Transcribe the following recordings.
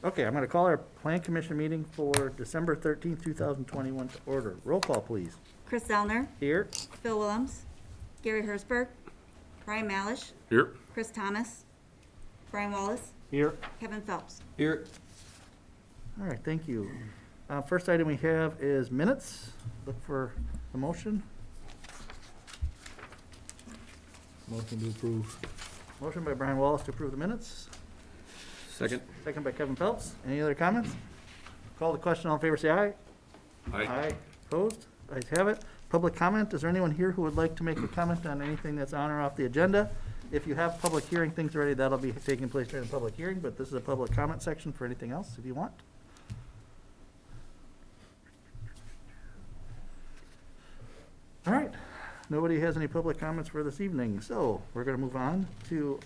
Okay, I'm going to call our Plan Commission meeting for December 13th, 2021 to order. Roll call, please. Chris Zellner, Here. Phil Willems, Gary Hersberg, Brian Malish, Here. Chris Thomas, Brian Wallace, Here. Kevin Phelps. Here. All right, thank you. First item we have is minutes. Look for a motion. Motion to approve. Motion by Brian Wallace to approve the minutes. Second. Second by Kevin Phelps. Any other comments? Call the question. All in favor, say aye. Aye. Opposed? Ayes have it. Public comment. Is there anyone here who would like to make a comment on anything that's on or off the agenda? If you have public hearing things already, that'll be taking place during the public hearing, but this is a public comment section for anything else if you want. All right. Nobody has any public comments for this evening, so we're going to move on to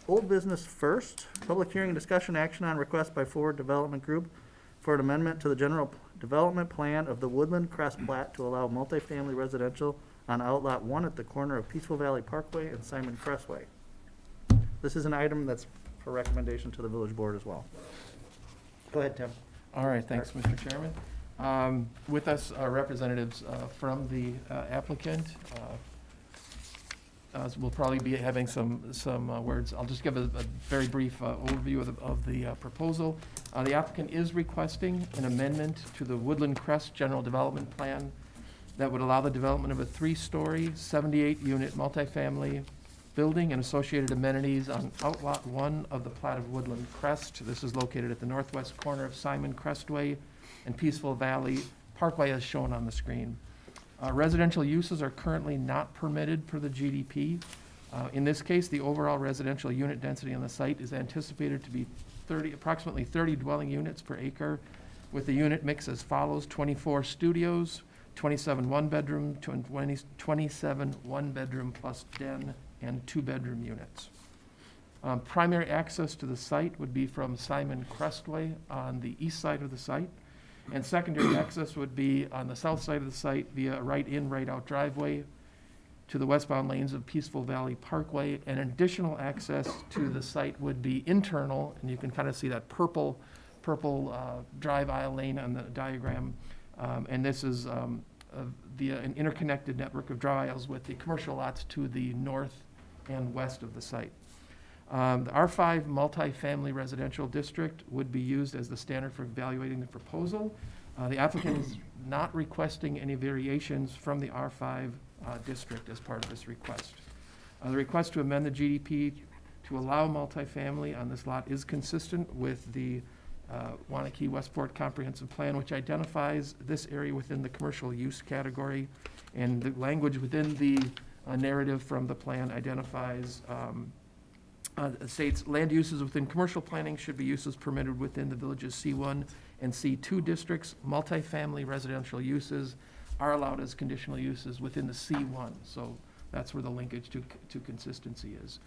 old business first. Public hearing and discussion action on request by Forward Development Group for an amendment to the general development plan of the Woodland Crest plat to allow multifamily residential on Outlot 1 at the corner of Peaceful Valley Parkway and Simon Crestway. This is an item that's for recommendation to the village board as well. Go ahead, Tim. All right, thanks, Mr. Chairman. With us are representatives from the applicant. We'll probably be having some words. I'll just give a very brief overview of the proposal. The applicant is requesting an amendment to the Woodland Crest General Development Plan that would allow the development of a 3-story, 78-unit multifamily building and associated amenities on Outlot 1 of the plat of Woodland Crest. This is located at the northwest corner of Simon Crestway and Peaceful Valley Parkway as shown on the screen. Residential uses are currently not permitted per the GDP. In this case, the overall residential unit density on the site is anticipated to be approximately 30 dwelling units per acre, with the unit mix as follows: 24 studios, 27 one-bedroom, 27 one-bedroom plus den, and 2-bedroom units. Primary access to the site would be from Simon Crestway on the east side of the site, and secondary access would be on the south side of the site via a right-in, right-out driveway to the westbound lanes of Peaceful Valley Parkway. And additional access to the site would be internal, and you can kind of see that purple drive aisle lane on the diagram. And this is via an interconnected network of drive aisles with the commercial lots to the north and west of the site. The R5 multifamily residential district would be used as the standard for evaluating the proposal. The applicant is not requesting any variations from the R5 district as part of this request. The request to amend the GDP to allow multifamily on this lot is consistent with the Waunakee Westport Comprehensive Plan, which identifies this area within the commercial use category, and the language within the narrative from the plan identifies states land uses within commercial planning should be uses permitted within the village's C1 and C2 districts. Multifamily residential uses are allowed as conditional uses within the C1. So that's where the linkage to consistency is.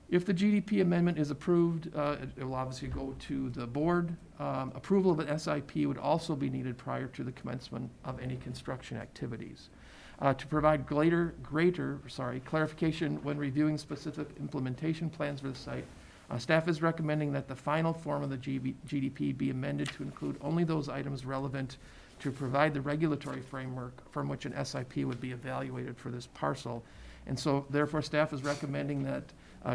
If the GDP amendment is approved, it will obviously go to the board. Approval of an SIP would also be needed prior to the commencement of any construction activities. To provide greater clarification when reviewing specific implementation plans for the site, staff is recommending that the final form of the GDP be amended to include only those items relevant to provide the regulatory framework from which an SIP would be evaluated for this parcel. And so therefore staff is recommending that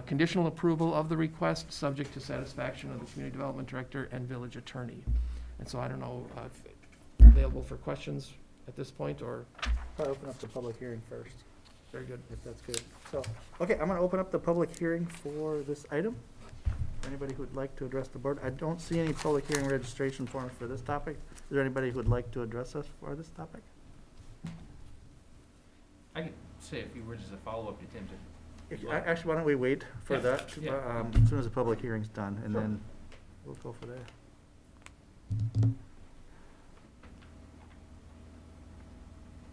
conditional approval of the request subject to satisfaction of the community development director and village attorney. And so I don't know if available for questions at this point, or Probably open up the public hearing first, very good. if that's good. So, okay, I'm going to open up the public hearing for this item. Anybody who would like to address the board? I don't see any public hearing registration forms for this topic. Is there anybody who would like to address us for this topic? I could say a few words as a follow-up to Tim's. Actually, why don't we wait for Yeah, that, yeah. As soon as the public hearing's done, and Sure. then we'll go for that.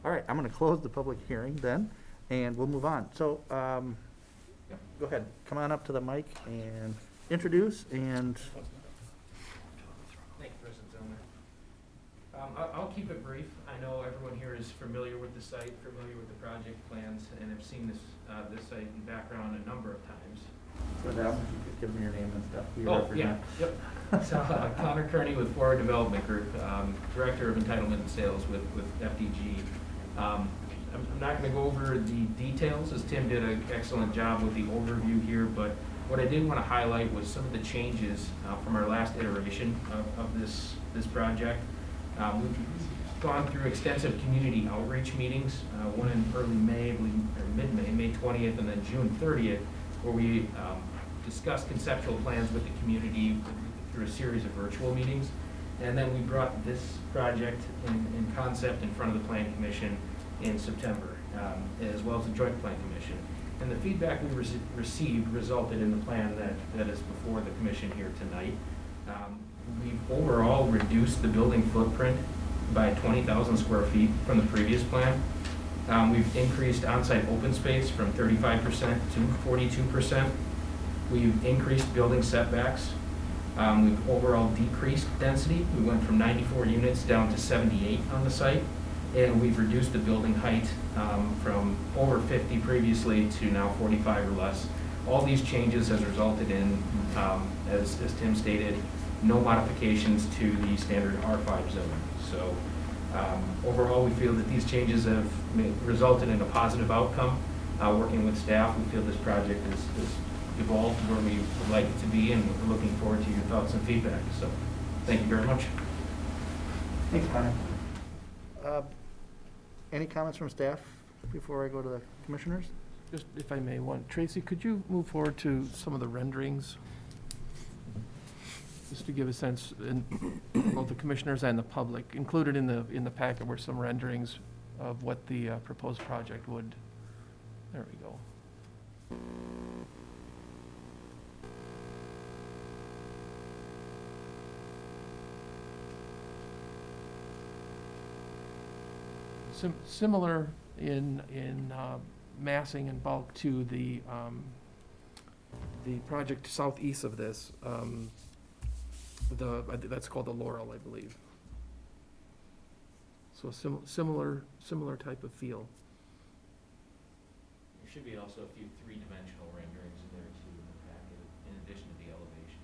All right, I'm going to close the public hearing then, and we'll move on. So, go ahead, come on up to the mic and introduce, and Thank you, President Zellner. I'll keep it brief. I know everyone here is familiar with the site, familiar with the project plans, and have seen this site in background a number of times. for them, if you could give them your name and stuff. who you Oh, represent. yeah, yep. So Connor Kearney with Forward Development Group, Director of Entitlement and Sales with FDG. I'm not gonna go over the details, as Tim did an excellent job with the overview here, but what I did wanna highlight was some of the changes from our last iteration of this project. We've gone through extensive community outreach meetings, one in early May, I believe, or mid-May, May 20th, and then June 30th, where we discussed conceptual plans with the community through a series of virtual meetings. And then we brought this project in concept in front of the Plan Commission in September, as well as the Joint Plan Commission. And the feedback we received resulted in the plan that is before the commission here tonight. We've overall reduced the building footprint by 20,000 square feet from the previous plan. We've increased on-site open space from 35% to 42%. We've increased building setbacks. We've overall decreased density. We went from 94 units down to 78 on the site. And we've reduced the building height from over 50 previously to now 45 or less. All these changes has resulted in, as Tim stated, no modifications to the standard R5 zone. So overall, we feel that these changes have resulted in a positive outcome. Working with staff, we feel this project is evolved where we would like it to be, and we're looking forward to your thoughts and feedback. So thank you very much. Thanks, Connor. Any comments from staff before I go to the commissioners? Just if I may, Tracy, could you move forward to some of the renderings? Just to give a sense, in both the commissioners and the public, included in the packet were some renderings of what the proposed project would, there we go. Similar in massing and bulk to the project southeast of this, that's called the Laurel, I believe. So similar type of feel. There should be also a few three-dimensional renderings in there too in the packet, in addition to the elevations.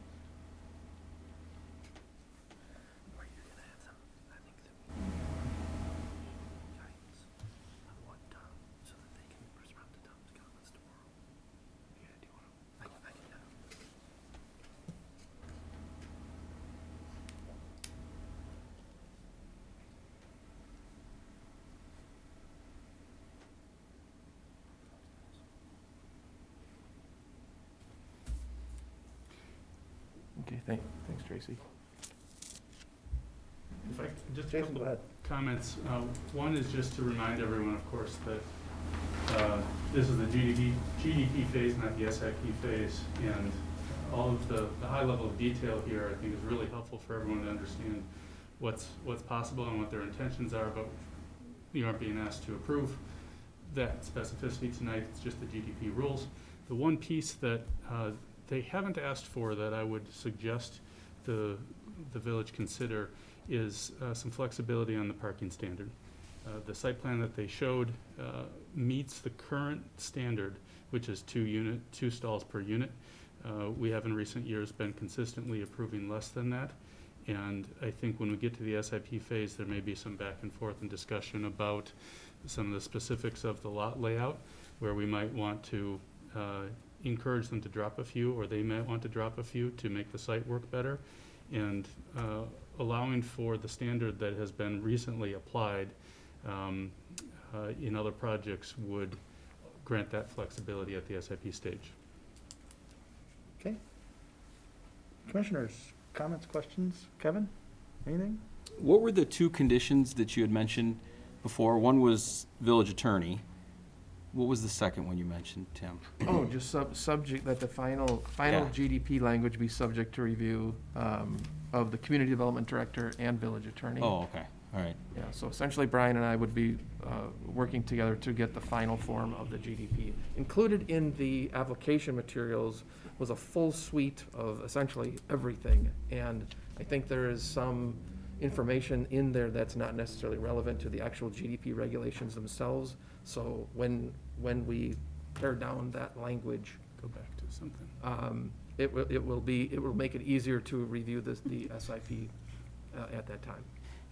Okay, thanks, Tracy. If I can, just a Jason, couple go ahead. comments. One is just to remind everyone, of course, that this is the GDP phase, not the SIP phase, and all of the high level of detail here, I think, is really helpful for everyone to understand what's possible and what their intentions are, but you aren't being asked to approve that specificity tonight. It's just the GDP rules. The one piece that they haven't asked for that I would suggest the village consider is some flexibility on the parking standard. The site plan that they showed meets the current standard, which is 2 stalls per unit. We have in recent years been consistently approving less than that. And I think when we get to the SIP phase, there may be some back and forth and discussion about some of the specifics of the lot layout, where we might want to encourage them to drop a few, or they might want to drop a few to make the site work better. And allowing for the standard that has been recently applied in other projects would grant that flexibility at the SIP stage. Okay. Commissioners, comments, questions? Kevin, anything? What were the two conditions that you had mentioned before? One was village attorney. What was the second one you mentioned, Tim? Oh, just subject that the final Yeah. GDP language be subject to review of the community development director and village attorney. Oh, okay, all right. Yeah, so essentially Brian and I would be working together to get the final form of the GDP. Included in the application materials was a full suite of essentially everything. And I think there is some information in there that's not necessarily relevant to the actual GDP regulations themselves. So when we pare down that language Go back to something. It will make it easier to review the SIP at that time.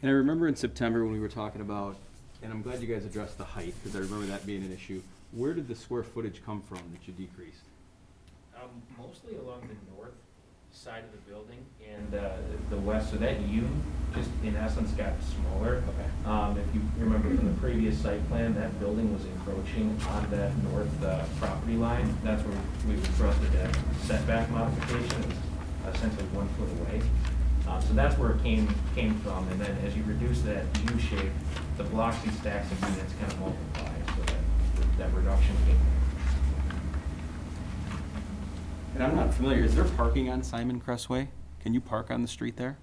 And I remember in September when we were talking about, and I'm glad you guys addressed the height, because I remember that being an issue. Where did the square footage come from that you decreased? Mostly along the north side of the building and the west, so that U just in essence got smaller. Okay. If you remember from the previous site plan, that building was encroaching on that north property line. That's where we requested that setback modification, it's essentially 1 foot away. So that's where it came from, and then as you reduce that U shape, the blocks and stacks of units kind of multiply, so that reduction came. And I'm not familiar, is there parking on Simon Crestway? Can you park on the street there?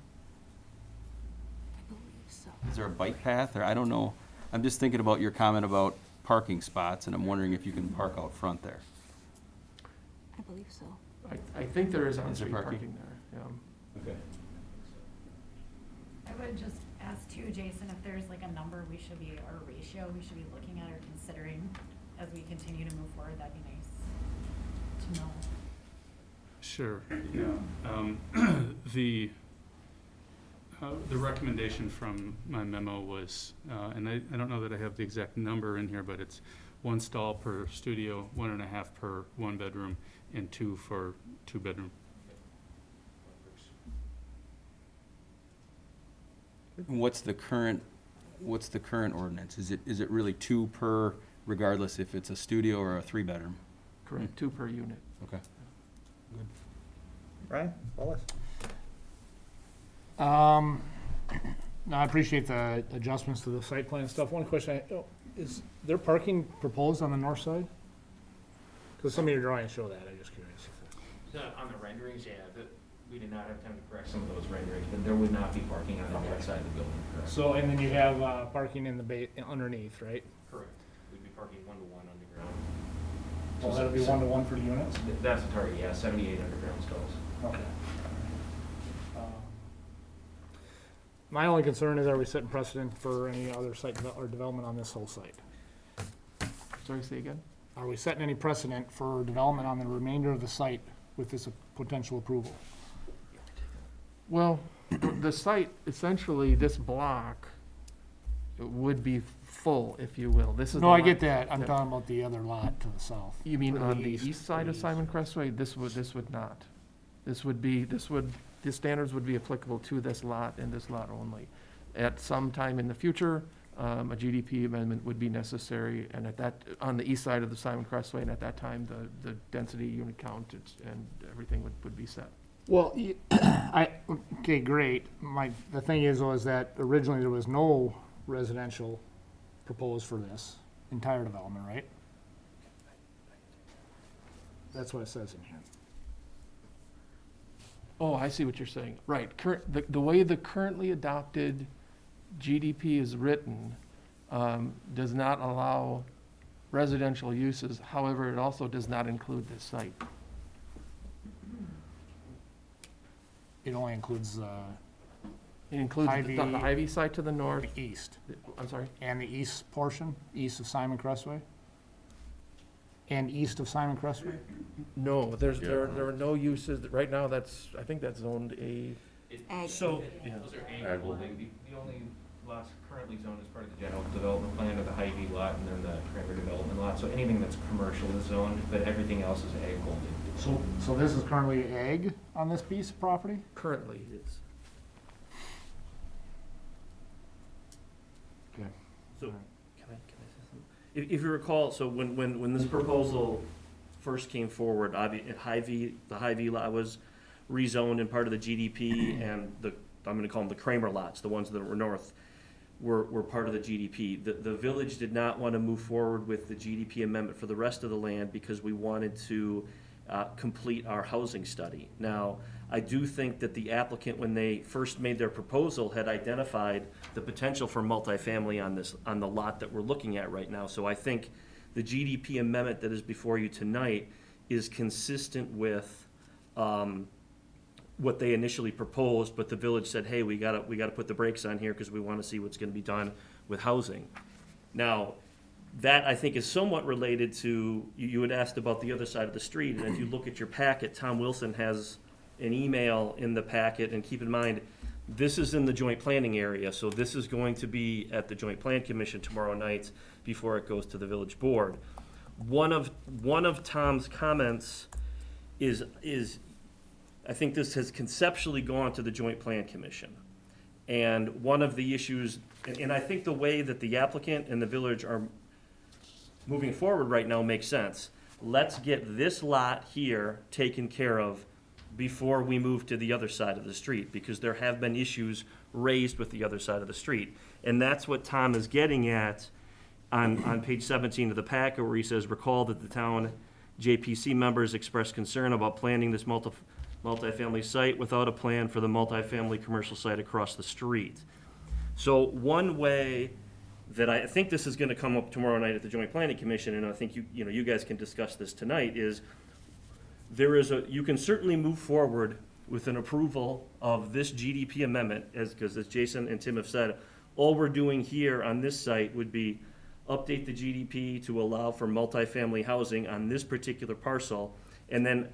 I believe so. Is there a bike path, or I don't know? I'm just thinking about your comment about parking spots, and I'm wondering if you can park out front there. I believe so. I think there is Is there on-street parking? parking there, yeah. Okay. I would just ask too, Jason, if there's like a number we should be, or a ratio we should be looking at or considering as we continue to move forward, that'd be nice to know. Sure, yeah. The recommendation from my memo was, and I don't know that I have the exact number in here, but it's 1 stall per studio, 1.5 per 1 bedroom, and 2 for 2 bedroom. And what's the current ordinance? Is it really 2 per, regardless if it's a studio or a 3-bedroom? Correct, 2 per unit. Okay. Brian, Wallace? No, I appreciate the adjustments to the site plan stuff. One question, is there parking proposed on the north side? Because some of your drawings show that, I'm just curious. On the renderings, yeah, we did not have time to correct some of those renderings, but there would not be parking on the north side of the building, correct? So, and then you have parking in the underneath, right? Correct. We'd be parking 1-to-1 underground. Well, that'll be 1-to-1 for the units? That's the target, yeah, 78 underground stalls. Okay. My only concern is, are we setting precedent for any other site or development on this whole site? Sorry, say again? Are we setting any precedent for development on the remainder of the site with this potential approval? Well, the site, essentially, this block would be full, if you will. This is No, the I lot- get that. I'm yeah. talking about the other lot to the south. You mean Or on the east, east side of east. Simon Crestway? This would not. The standards would be applicable to this lot and this lot only. At some time in the future, a GDP amendment would be necessary, and on the east side of the Simon Crestway, and at that time, the density unit count and everything would be set. Well, okay, great. The thing is, though, is that originally there was no residential proposed for this entire development, right? That's what it says in here. Oh, I see what you're saying. Right, the way the currently adopted GDP is written, does not allow residential uses. However, it also does not include this site. It only includes It includes the Ivy- Ivy site to the north. the east, I'm sorry? and the east portion, east of Simon Crestway? And east of Simon Crestway? No, there are no uses. Right now, I think that's zoned A. Ag. Those are ag holding. The only lots currently zoned as part of the general development plan are the Hy-Vee lot and then the Kramer development lot. So anything that's commercial is zoned, but everything else is ag holding. So this is currently ag on this piece of property? Currently. Okay. So, can I say something? If you recall, so when this proposal first came forward, the Hy-Vee lot was rezoned and part of the GDP, and I'm gonna call them the Kramer lots, the ones that were north, were part of the GDP. The village did not want to move forward with the GDP amendment for the rest of the land because we wanted to complete our housing study. Now, I do think that the applicant, when they first made their proposal, had identified the potential for multifamily on the lot that we're looking at right now. So I think the GDP amendment that is before you tonight is consistent with what they initially proposed, but the village said, hey, we gotta put the brakes on here because we want to see what's going to be done with housing. Now, That, I think, is somewhat related to, you had asked about the other side of the street, and if you look at your packet, Tom Wilson has an email in the packet, and keep in mind, this is in the joint planning area, so this is going to be at the Joint Plan Commission tomorrow night before it goes to the village board. One of Tom's comments is I think this has conceptually gone to the Joint Plan Commission. And one of the issues, and I think the way that the applicant and the village are moving forward right now makes sense. Let's get this lot here taken care of before we move to the other side of the street, because there have been issues raised with the other side of the street. And that's what Tom is getting at on page 17 of the packet, where he says, recall that the town JPC members expressed concern about planning this multifamily site without a plan for the multifamily commercial site across the street. So one way that I think this is going to come up tomorrow night at the Joint Planning Commission, and I think you guys can discuss this tonight, is you can certainly move forward with an approval of this GDP amendment, because as Jason and Tim have said, all we're doing here on this site would be update the GDP to allow for multifamily housing on this particular parcel, and then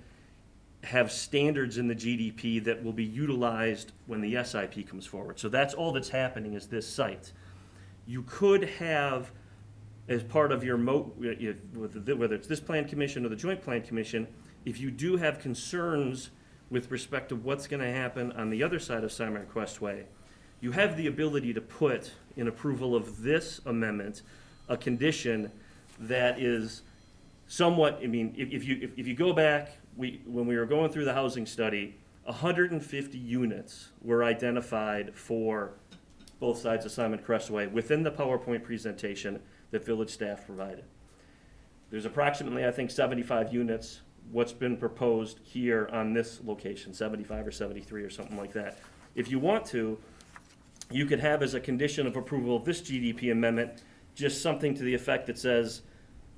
have standards in the GDP that will be utilized when the SIP comes forward. So that's all that's happening is this site. You could have, as part of your, whether it's this plan commission or the Joint Plan Commission, if you do have concerns with respect to what's going to happen on the other side of Simon Crestway, you have the ability to put in approval of this amendment a condition that is somewhat, I mean, if you go back, when we were going through the housing study, 150 units were identified for both sides of Simon Crestway within the PowerPoint presentation that village staff provided. There's approximately, I think, 75 units, what's been proposed here on this location, 75 or 73 or something like that. If you want to, you could have as a condition of approval of this GDP amendment, just something to the effect that says,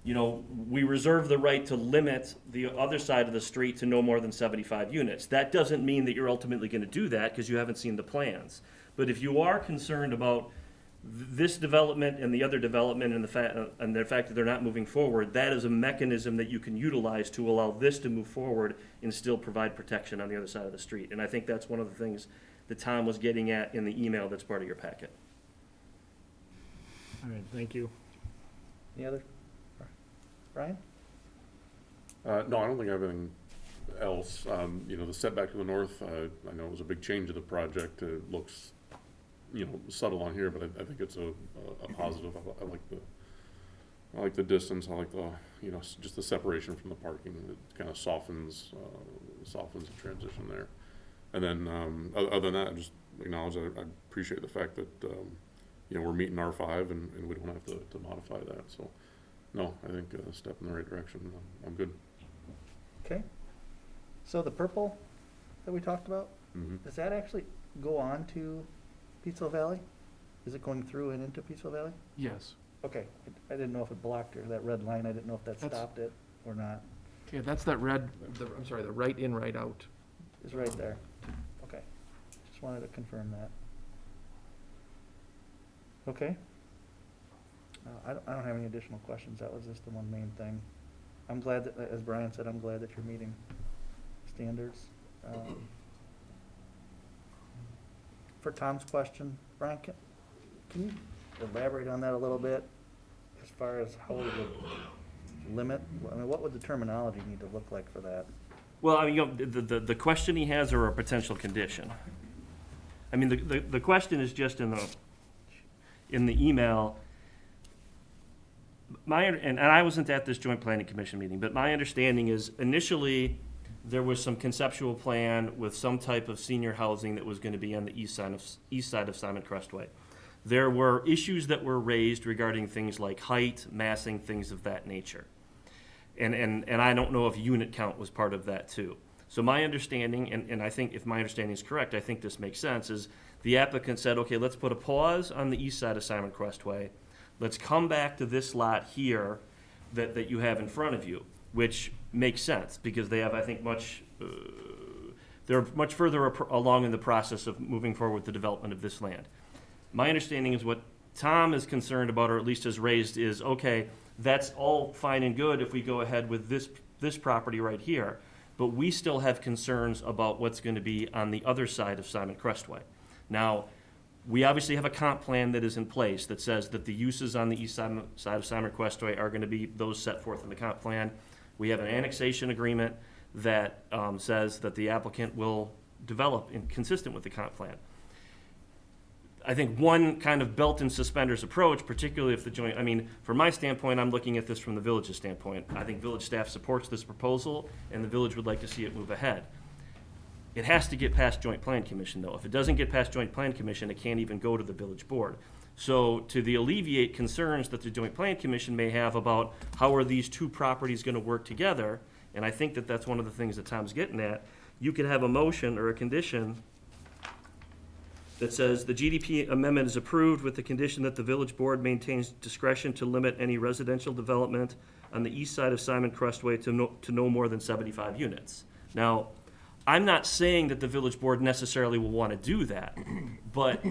we reserve the right to limit the other side of the street to no more than 75 units. That doesn't mean that you're ultimately going to do that because you haven't seen the plans. But if you are concerned about this development and the other development and the fact that they're not moving forward, that is a mechanism that you can utilize to allow this to move forward and still provide protection on the other side of the street. And I think that's one of the things that Tom was getting at in the email that's part of your packet. All right, thank you. Any other? Brian? No, I don't think I have anything else. The setback to the north, I know it was a big change of the project. It looks, subtle on here, but I think it's a positive. I like the distance. I like the, just the separation from the parking. It kind of softens the transition there. And then, other than that, I just acknowledge that I appreciate the fact that, we're meeting R5 and we don't have to modify that. So, no, I think a step in the right direction. I'm good. Okay. So the purple that we talked about, does that actually go on to Peaceville Valley? Is it going through and into Peaceville Valley? Yes. Okay, I didn't know if it blocked or that red line, I didn't know if that That's- stopped it or not. Okay, that's that red, the right in, right out. It's right there. Okay, just wanted to confirm that. Okay. I don't have any additional questions, that was just the one main thing. I'm glad that, as Brian said, I'm glad that you're meeting standards. For Tom's question, Brian, can you elaborate on that a little bit? As far as how we would limit, what would the terminology need to look like for that? Well, the question he has are a potential condition. I mean, the question is just in the email. And I wasn't at this Joint Planning Commission meeting, but my understanding is initially there was some conceptual plan with some type of senior housing that was going to be on the east side of Simon Crestway. There were issues that were raised regarding things like height, massing, things of that nature. And I don't know if unit count was part of that too. So my understanding, and I think if my understanding is correct, I think this makes sense, is the applicant said, okay, let's put a pause on the east side of Simon Crestway. Let's come back to this lot here that you have in front of you, which makes sense because they have, I think, they're much further along in the process of moving forward with the development of this land. My understanding is what Tom is concerned about, or at least has raised, is, okay, that's all fine and good if we go ahead with this property right here, but we still have concerns about what's going to be on the other side of Simon Crestway. Now, we obviously have a comp plan that is in place that says that the uses on the east side of Simon Crestway are going to be those set forth in the comp plan. We have an annexation agreement that says that the applicant will develop consistent with the comp plan. I think one kind of belt and suspenders approach, particularly if the joint, I mean, from my standpoint, I'm looking at this from the village's standpoint. I think village staff supports this proposal, and the village would like to see it move ahead. It has to get past Joint Plan Commission, though. If it doesn't get past Joint Plan Commission, it can't even go to the village board. So to alleviate concerns that the Joint Plan Commission may have about how are these two properties going to work together, and I think that that's one of the things that Tom's getting at, you could have a motion or a condition that says the GDP amendment is approved with the condition that the village board maintains discretion to limit any residential development on the east side of Simon Crestway to no more than 75 units. Now, I'm not saying that the village board necessarily will want to do that, but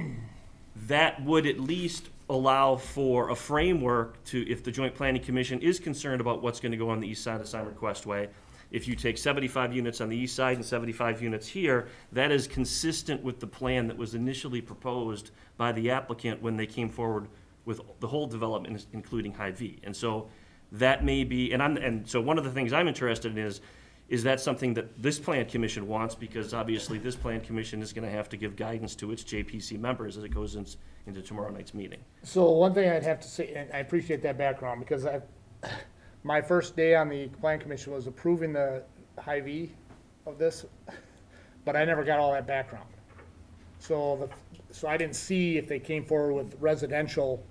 that would at least allow for a framework to, if the Joint Planning Commission is concerned about what's going to go on the east side of Simon Crestway, if you take 75 units on the east side and 75 units here, that is consistent with the plan that was initially proposed by the applicant when they came forward with the whole development, including High V. And so that may be, and so one of the things I'm interested in is that something that this plan commission wants, because obviously this plan commission is going to have to give guidance to its JPC members as it goes into tomorrow night's meeting. So one thing I'd have to say, and I appreciate that background, because my first day on the plan commission was approving the high V of this, but I never got all that background. So I didn't see if they came forward with residential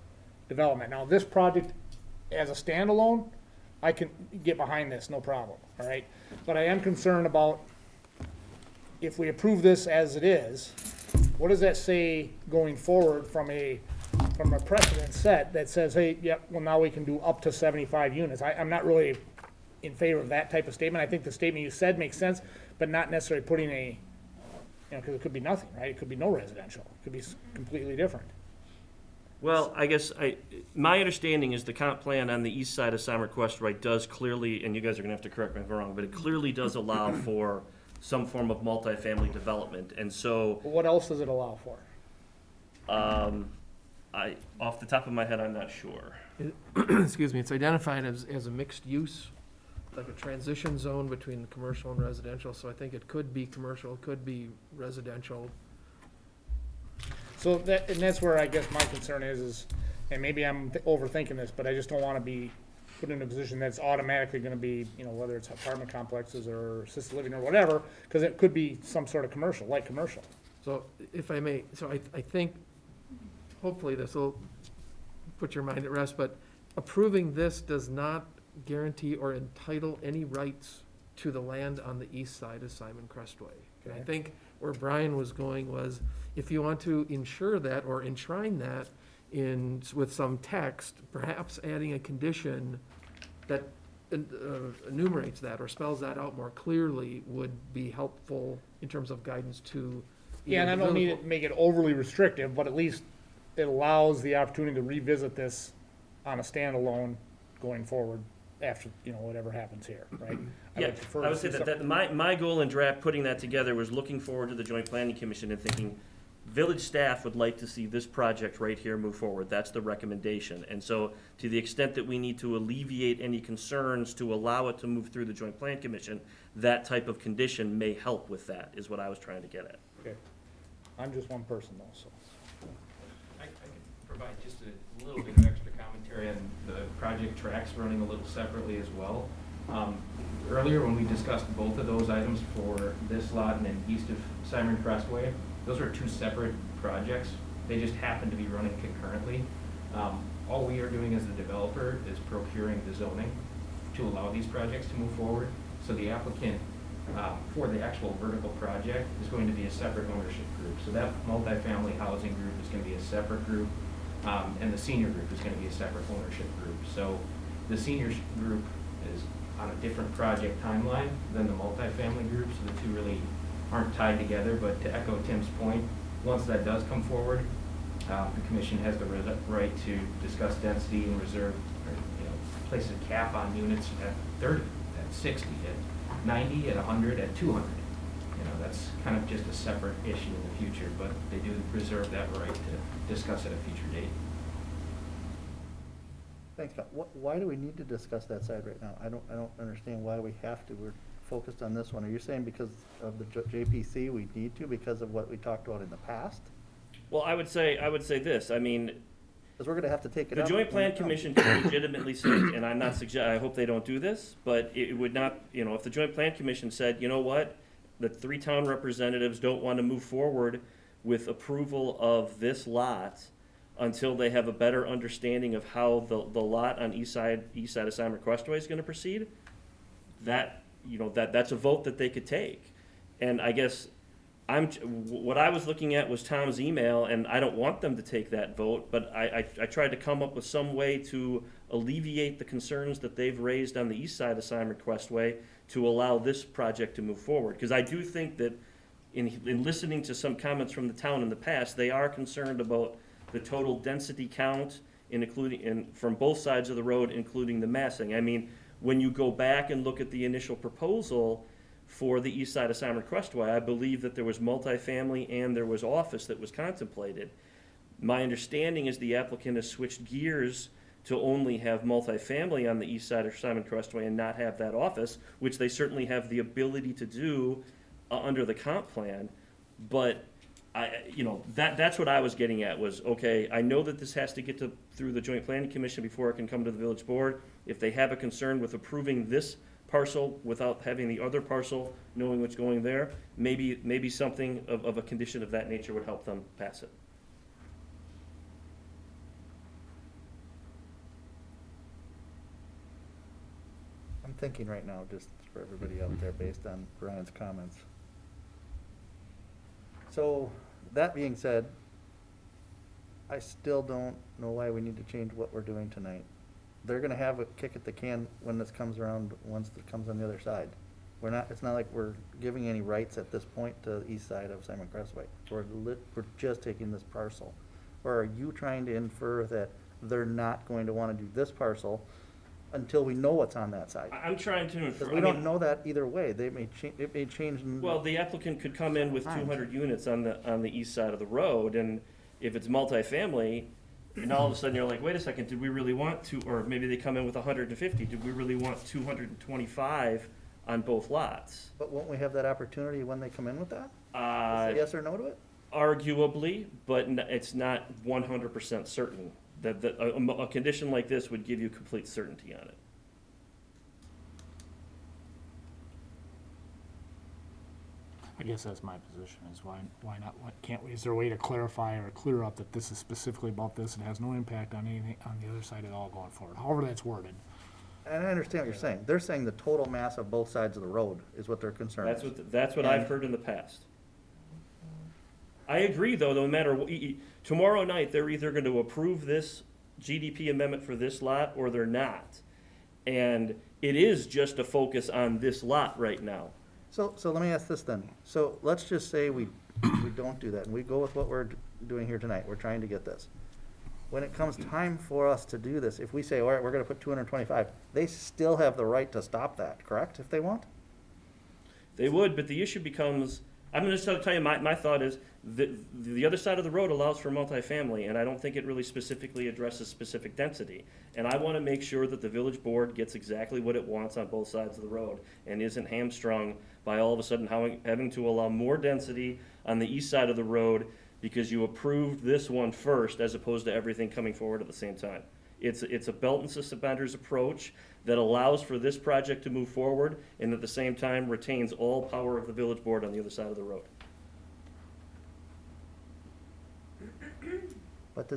development. Now, this project as a standalone, I can get behind this, no problem, all right? But I am concerned about if we approve this as it is, what does that say going forward from a precedent set that says, hey, yep, well, now we can do up to 75 units. I'm not really in favor of that type of statement. I think the statement you said makes sense, but not necessarily putting because it could be nothing, right? It could be no residential. It could be completely different. Well, I guess my understanding is the comp plan on the east side of Simon Crestway does clearly, and you guys are gonna have to correct me if I'm wrong, but it clearly does allow for some form of multifamily development, and so. What else does it allow for? Off the top of my head, I'm not sure. Excuse me, it's identified as a mixed use, like a transition zone between commercial and residential, so I think it could be commercial, it could be residential. So that's where I guess my concern is, and maybe I'm overthinking this, but I just don't want to be put in a position that's automatically going to be, whether it's apartment complexes or assisted living or whatever, because it could be some sort of commercial, light commercial. So if I may, I think, hopefully this will put your mind at rest, but approving this does not guarantee or entitle any rights to the land on the east side of Simon Crestway. And I think where Brian was going was, if you want to ensure that or enshrine that with some text, perhaps adding a condition that enumerates that or spells that out more clearly would be helpful in terms of guidance to. Yeah, and I don't need to make it overly restrictive, but at least it allows the opportunity to revisit this on a standalone going forward after, whatever happens here, right? Yeah, I would say that my goal in putting that together was looking forward to the Joint Planning Commission and thinking, village staff would like to see this project right here move forward. That's the recommendation. And so to the extent that we need to alleviate any concerns to allow it to move through the Joint Plan Commission, that type of condition may help with that, is what I was trying to get at. Okay. I'm just one person though, so. I could provide just a little bit of extra commentary on the project tracks running a little separately as well. Earlier when we discussed both of those items for this lot and then east of Simon Crestway, those are two separate projects. They just happen to be running concurrently. All we are doing as the developer is procuring the zoning to allow these projects to move forward. So the applicant for the actual vertical project is going to be a separate ownership group. So that multifamily housing group is going to be a separate group, and the senior group is going to be a separate ownership group. So the senior group is on a different project timeline than the multifamily group, so the two really aren't tied together. But to echo Tim's point, once that does come forward, The commission has the right to discuss density and reserve, or, place a cap on units at 30, at 60, at 90, at 100, at 200. That's kind of just a separate issue in the future, but they do reserve that right to discuss at a future date. Thanks, Scott. Why do we need to discuss that side right now? I don't understand why we have to. We're focused on this one. Are you saying because of the JPC we need to, because of what we talked about in the past? Well, I would say this, I mean, Because we're gonna have to take it the out. Joint when Plan it comes. Commission can legitimately say, and I'm not I hope they don't do this, but it would not, if the Joint Plan Commission said, you know what, the 3 town representatives don't want to move forward with approval of this lot until they have a better understanding of how the lot on east side of Simon Crestway is gonna proceed, that's a vote that they could take. And I guess what I was looking at was Tom's email, and I don't want them to take that vote, but I tried to come up with some way to alleviate the concerns that they've raised on the east side of Simon Crestway to allow this project to move forward. Because I do think that in listening to some comments from the town in the past, they are concerned about the total density count, from both sides of the road, including the massing. I mean, when you go back and look at the initial proposal for the east side of Simon Crestway, I believe that there was multifamily and there was office that was contemplated. My understanding is the applicant has switched gears to only have multifamily on the east side of Simon Crestway and not have that office, which they certainly have the ability to do under the comp plan. But that's what I was getting at was, okay, I know that this has to get through the Joint Planning Commission before it can come to the village board. If they have a concern with approving this parcel without having the other parcel, knowing what's going there, maybe something of a condition of that nature would help them pass it. I'm thinking right now, just for everybody out there, based on Brian's comments. So, that being said, I still don't know why we need to change what we're doing tonight. They're gonna have a kick at the can when this comes around, once it comes on the other side. It's not like we're giving any rights at this point to the east side of Simon Crestway. We're just taking this parcel. Or are you trying to infer that they're not going to wanna do this parcel until we know what's on that side? I'm trying to infer. Because we don't know that either way. It may change. Well, the applicant could come in with 200 units on the east side of the road, and if it's multifamily, and all of a sudden you're like, wait a second, did we really want to, or maybe they come in with 150, did we really want 225 on both lots? But won't we have that opportunity when they come in with that? Say yes or no to it? Arguably, but it's not 100% certain. That a condition like this would give you complete certainty on it. I guess that's my position, is why not, can't we, is there a way to clarify or clear up that this is specifically about this and has no impact on anything on the other side at all going forward, however that's worded? And I understand what you're saying. They're saying the total mass of both sides of the road is what their concern is. That's what I've heard in the past. I agree, though, no matter what, tomorrow night, they're either going to approve this GDP amendment for this lot or they're not. And it is just a focus on this lot right now. So let me ask this then. So let's just say we don't do that and we go with what we're doing here tonight. We're trying to get this. When it comes time for us to do this, if we say, all right, we're gonna put 225, they still have the right to stop that, correct, if they want? They would, but the issue becomes, I'm going to tell you, my thought is that the other side of the road allows for multifamily, and I don't think it really specifically addresses specific density. And I want to make sure that the village board gets exactly what it wants on both sides of the road and isn't hamstrung by all of a sudden having to allow more density on the east side of the road because you approved this one first as opposed to everything coming forward at the same time. It's a belt and suspenders approach that allows for this project to move forward and at the same time retains all power of the village board on the other side of the road. But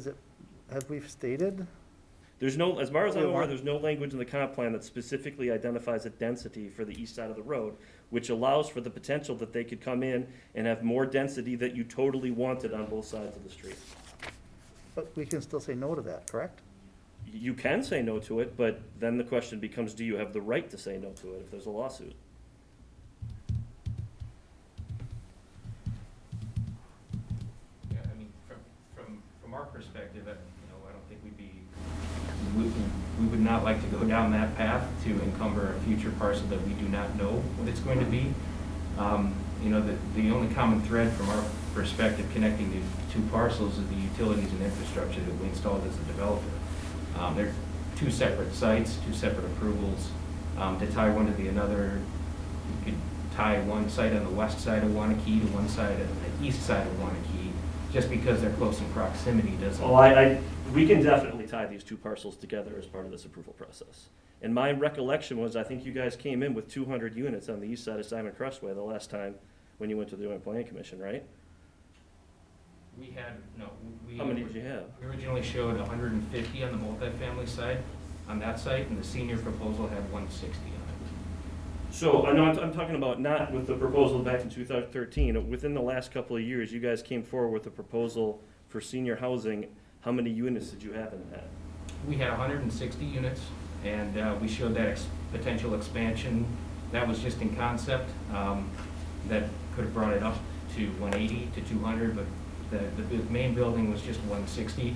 have we stated? There's no, as far as I'm aware, there's no language in the comp plan that specifically identifies a density for the east side of the road, which allows for the potential that they could come in and have more density that you totally wanted on both sides of the street. But we can still say no to that, correct? You can say no to it, but then the question becomes, do you have the right to say no to it if there's a lawsuit? Yeah, I mean, from our perspective, I don't think we would not like to go down that path to encumber a future parcel that we do not know what it's going to be. The only common thread from our perspective connecting the two parcels is the utilities and infrastructure that we installed as a developer. They're two separate sites, two separate approvals. To tie one to the other, you could tie one site on the west side of Waunakee to one side on the east side of Waunakee. Just because they're close in proximity doesn't. Oh, we can definitely tie these two parcels together as part of this approval process. And my recollection was, I think you guys came in with 200 units on the east side of Simon Crestway the last time when you went to the Joint Planning Commission, right? We had, no, we. How many did you have? We originally showed 150 on the multifamily side, on that site, and the senior proposal had 160 on it. So, I know I'm talking about not with the proposal back in 2013. Within the last couple of years, you guys came forward with a proposal for senior housing. How many units did you have in that? We had 160 units, and we showed that potential expansion. That was just in concept. That could have brought it up to 180 to 200, but the main building was just 160.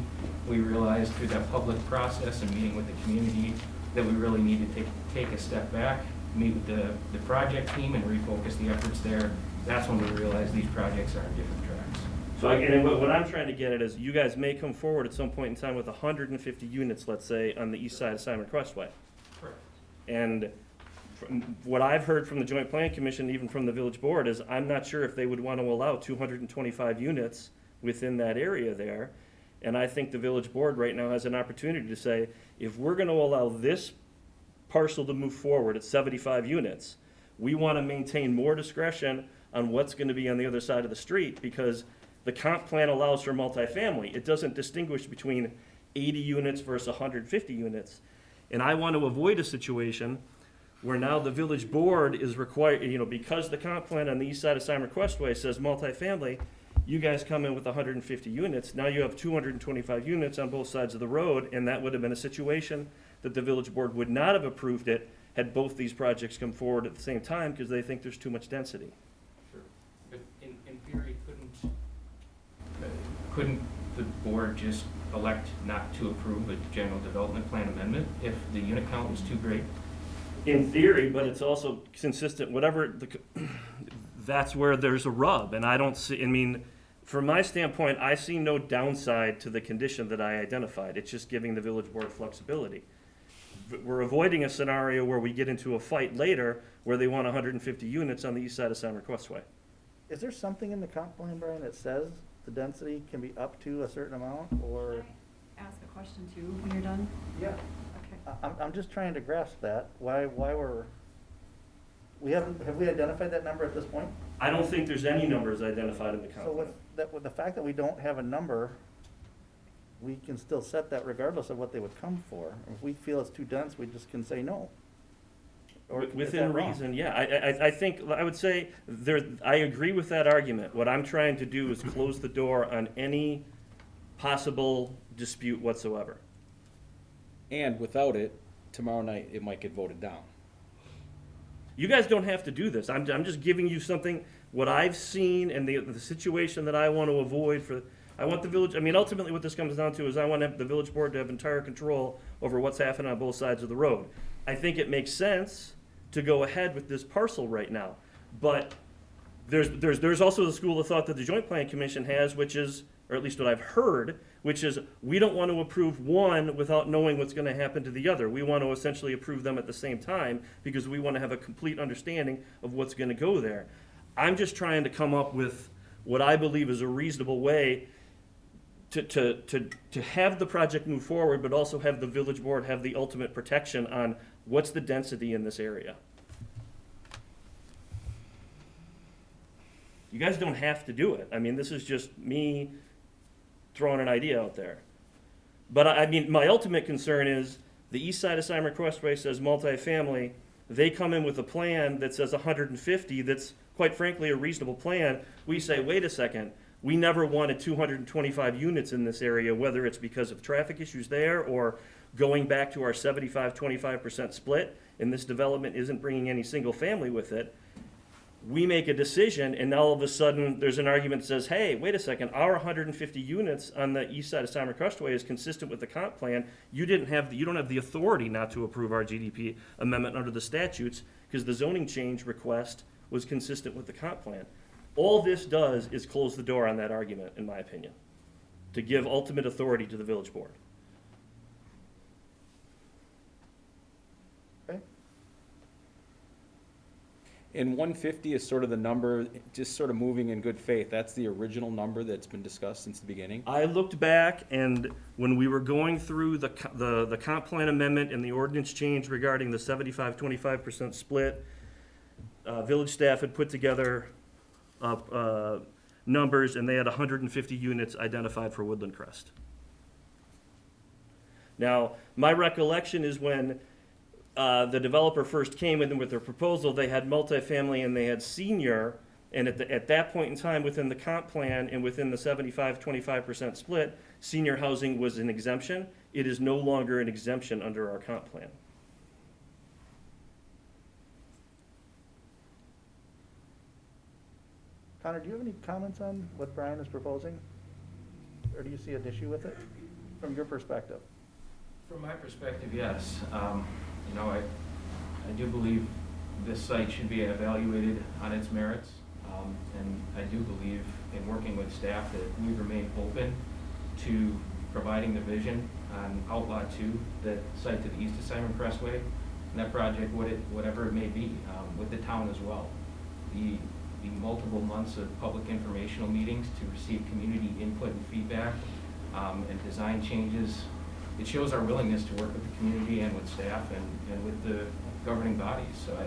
We realized through that public process and meeting with the community that we really needed to take a step back, meet with the project team and refocus the efforts there. That's when we realized these projects are on different tracks. So, and what I'm trying to get at is you guys may come forward at some point in time with 150 units, let's say, on the east side of Simon Crestway. Correct. And from what I've heard from the Joint Planning Commission, even from the village board, is I'm not sure if they would want to allow 225 units within that area there. And I think the village board right now has an opportunity to say, if we're going to allow this parcel to move forward at 75 units, we want to maintain more discretion on what's going to be on the other side of the street, because the comp plan allows for multifamily. It doesn't distinguish between 80 units versus 150 units. And I want to avoid a situation where now the village board is required, because the comp plan on the east side of Simon Crestway says multifamily, you guys come in with 150 units, now you have 225 units on both sides of the road, and that would have been a situation that the village board would not have approved it had both these projects come forward at the same time, because they think there's too much density. Sure. But in theory, couldn't the board just elect not to approve a general development plan amendment if the unit count was too great? In theory, but it's also consistent, that's where there's a rub, and I don't see, from my standpoint, I see no downside to the condition that I identified. It's just giving the village board flexibility. We're avoiding a scenario where we get into a fight later where they want 150 units on the east side of Simon Crestway. Is there something in the comp plan, Brian, that says the density can be up to a certain amount, or? Can I ask a question too when you're done? Yeah. Okay. I'm just trying to grasp that, why have we identified that number at this point? I don't think there's any numbers identified in the comp So plan. with the fact that we don't have a number, we can still set that regardless of what they would come for. If we feel it's too dense, we just can say no. Or is Within that wrong? reason, yeah. I think, I would say, I agree with that argument. What I'm trying to do is close the door on any possible dispute whatsoever. And without it, tomorrow night, it might get voted down. You guys don't have to do this. I'm just giving you something, what I've seen and the situation that I want to avoid I want the village, ultimately what this comes down to is I want the village board to have entire control over what's happening on both sides of the road. I think it makes sense to go ahead with this parcel right now. But there's also the school of thought that the Joint Planning Commission has, which is, or at least what I've heard, which is we don't want to approve one without knowing what's going to happen to the other. We want to essentially approve them at the same time because we want to have a complete understanding of what's going to go there. I'm just trying to come up with what I believe is a reasonable way to have the project move forward, but also have the village board have the ultimate protection on what's the density in this area. You guys don't have to do it. This is just me throwing an idea out there. But my ultimate concern is the east side of Simon Crestway says multifamily. They come in with a plan that says 150 that's, quite frankly, a reasonable plan. We say, wait a second, we never wanted 225 units in this area, whether it's because of traffic issues there or going back to our 75-25% split, and this development isn't bringing any single family with it. We make a decision, and now all of a sudden, there's an argument that says, hey, wait a second, our 150 units on the east side of Simon Crestway is consistent with the comp plan. You don't have the authority not to approve our GDP amendment under the statutes, because the zoning change request was consistent with the comp plan. All this does is close the door on that argument, in my opinion, to give ultimate authority to the village board. Okay. And 150 is sort of the number, just sort of moving in good faith. That's the original number that's been discussed since the beginning. I looked back, and when we were going through the comp plan amendment and the ordinance change regarding the 75-25% split, village staff had put together numbers, and they had 150 units identified for Woodland Crest. Now, my recollection is when the developer first came in with their proposal, they had multifamily and they had senior, and at that point in time, within the comp plan and within the 75-25% split, senior housing was an exemption. It is no longer an exemption under our comp plan. Connor, do you have any comments on what Brian is proposing? Or do you see an issue with it from your perspective? From my perspective, yes. You know, I do believe this site should be evaluated on its merits. And I do believe in working with staff that we remain open to providing the vision on Outlot 2, that site to the east of Simon Crestway, and that project, whatever it may be, with the town as well. The multiple months of public informational meetings to receive community input and feedback, and design changes. It shows our willingness to work with the community and with staff and with the governing bodies. So,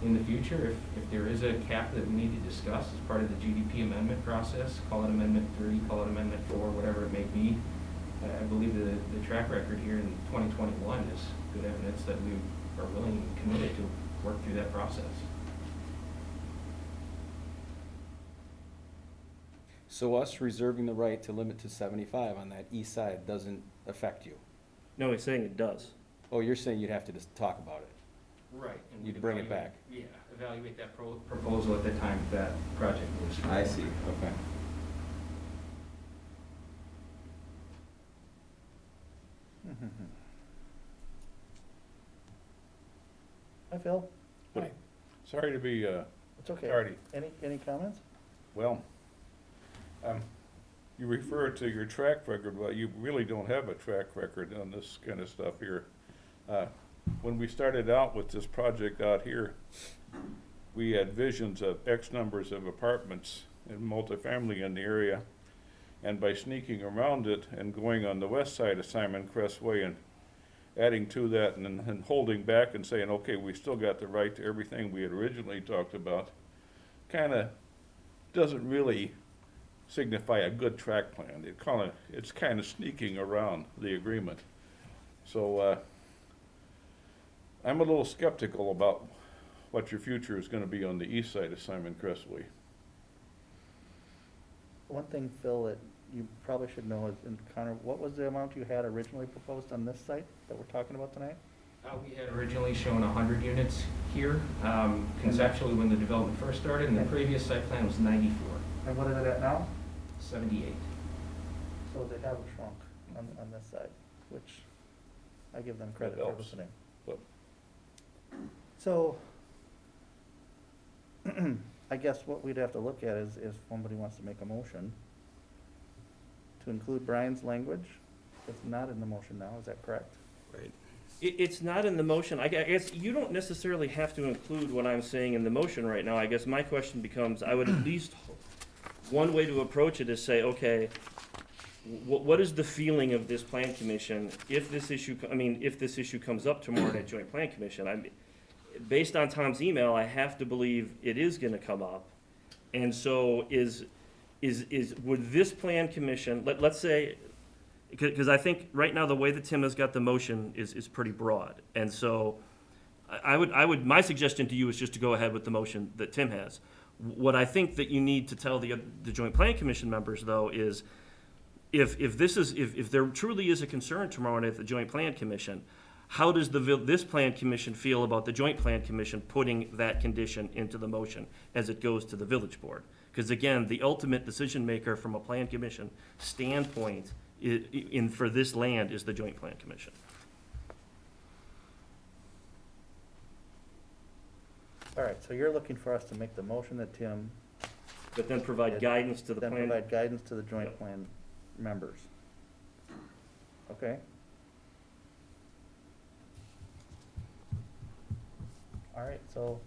in the future, if there is a cap that we need to discuss as part of the GDP amendment process, call it Amendment 3, call it Amendment 4, whatever it may be, I believe the track record here in 2021 is good evidence that we are willing and committed to work through that process. So us reserving the right to limit to 75 on that east side doesn't affect you? No, he's saying it does. Oh, you're saying you'd have to just talk about it? Right. And You'd bring it back? Yeah, evaluate that proposal at the time that project moves forward. I see, okay. Hi, Phil. Hi. Sorry to be It's okay. tardy. Any comments? Well, you refer to your track record, well, you really don't have a track record on this kind of stuff here. When we started out with this project out here, we had visions of X numbers of apartments and multifamily in the area. And by sneaking around it and going on the west side of Simon Crestway and adding to that and holding back and saying, okay, we still got the right to everything we had originally talked about, doesn't really signify a good track plan. It's kind of sneaking around the agreement. So I'm a little skeptical about what your future is going to be on the east side of Simon Crestway. One thing, Phil, that you probably should know is, and Connor, what was the amount you had originally proposed on this site that we're talking about tonight? We had originally shown 100 units here, conceptually when the development first started, and the previous site plan was 94, And what is it at now? 78. So they have shrunk on this side, which I give them credit That for helps. listening. But So, I guess what we'd have to look at is if somebody wants to make a motion to include Brian's language. It's not in the motion now, is that correct? Right. It's not in the motion. I guess you don't necessarily have to include what I'm saying in the motion right now. I guess my question becomes, I would at least, one way to approach it is say, okay, what is the feeling of this plan commission if this issue comes up tomorrow at joint plan commission? Based on Tom's email, I have to believe it is gonna come up. And so would this plan commission, let's say, because I think right now the way that Tim has got the motion is pretty broad. And so my suggestion to you is just to go ahead with the motion that Tim has. What I think that you need to tell the joint plan commission members though is if there truly is a concern tomorrow night at the joint plan commission, how does this plan commission feel about the joint plan commission putting that condition into the motion as it goes to the village board? Because again, the ultimate decision maker from a plan commission standpoint for this land is the joint plan commission. All right, so you're looking for us to make the motion that Tim, But then provide guidance to the then plan. provide guidance to the joint Yep. plan members. Okay? All right, so,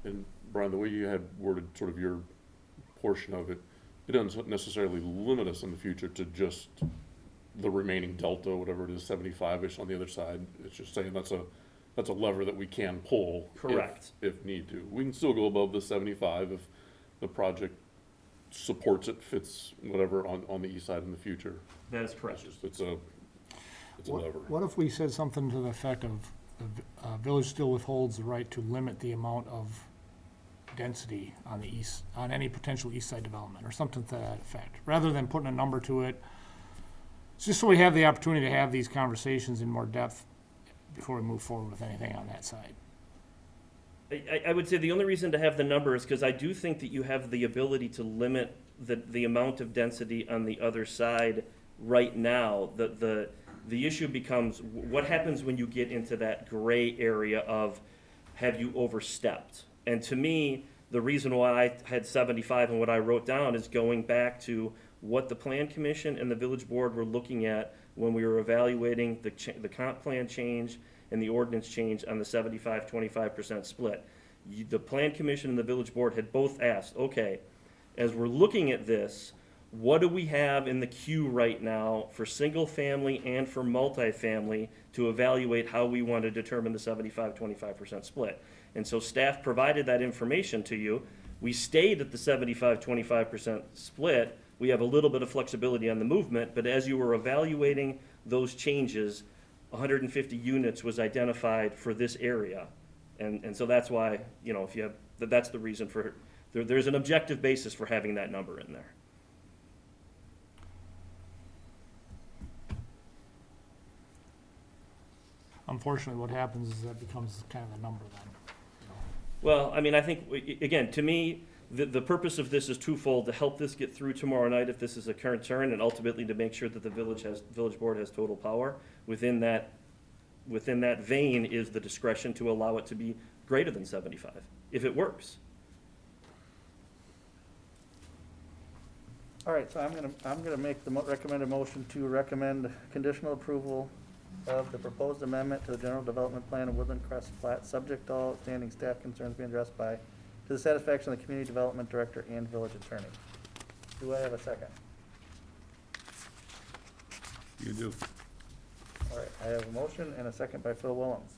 And Brian, the way you had worded sort of your portion of it, it doesn't necessarily limit us in the future to just the remaining delta, whatever it is, 75-ish on the other side. It's just saying that's a lever that we can pull. Correct. If need to. We can still go above the 75 if the project supports it, fits whatever on the east side in the future. That is correct. It's a lever. What if we said something to the effect of, village still withholds the right to limit the amount of density on the east, on any potential east side development, or something to that effect, rather than putting a number to it? It's just so we have the opportunity to have these conversations in more depth before we move forward with anything on that side. I would say the only reason to have the number is because I do think that you have the ability to limit the amount of density on the other side right now. The issue becomes, what happens when you get into that gray area of, have you overstepped? And to me, the reason why I had 75 and what I wrote down is going back to what the plan commission and the village board were looking at when we were evaluating the comp plan change and the ordinance change on the 75-25% split. The plan commission and the village board had both asked, okay, as we're looking at this, what do we have in the queue right now for single family and for multifamily to evaluate how we want to determine the 75-25% split? And so staff provided that information to you. We stayed at the 75-25% split. We have a little bit of flexibility on the movement, but as you were evaluating those changes, 150 units was identified for this area. And so that's why, if you have, that's the reason for, there's an objective basis for having that number in there. Unfortunately, what happens is that becomes kind of the number then. Well, I think, again, to me, the purpose of this is twofold: to help this get through tomorrow night if this is a current turn, and ultimately to make sure that the village board has total power. Within that vein is the discretion to allow it to be greater than 75, if it works. all right, so I'm gonna make the recommended motion to recommend conditional approval of the proposed amendment to the general development plan of Woodland Crest plat, subject to all outstanding staff concerns being addressed to the satisfaction of the community development director and village attorney. Do I have a second? You do. All right, I have a motion and a second by Phil Willems.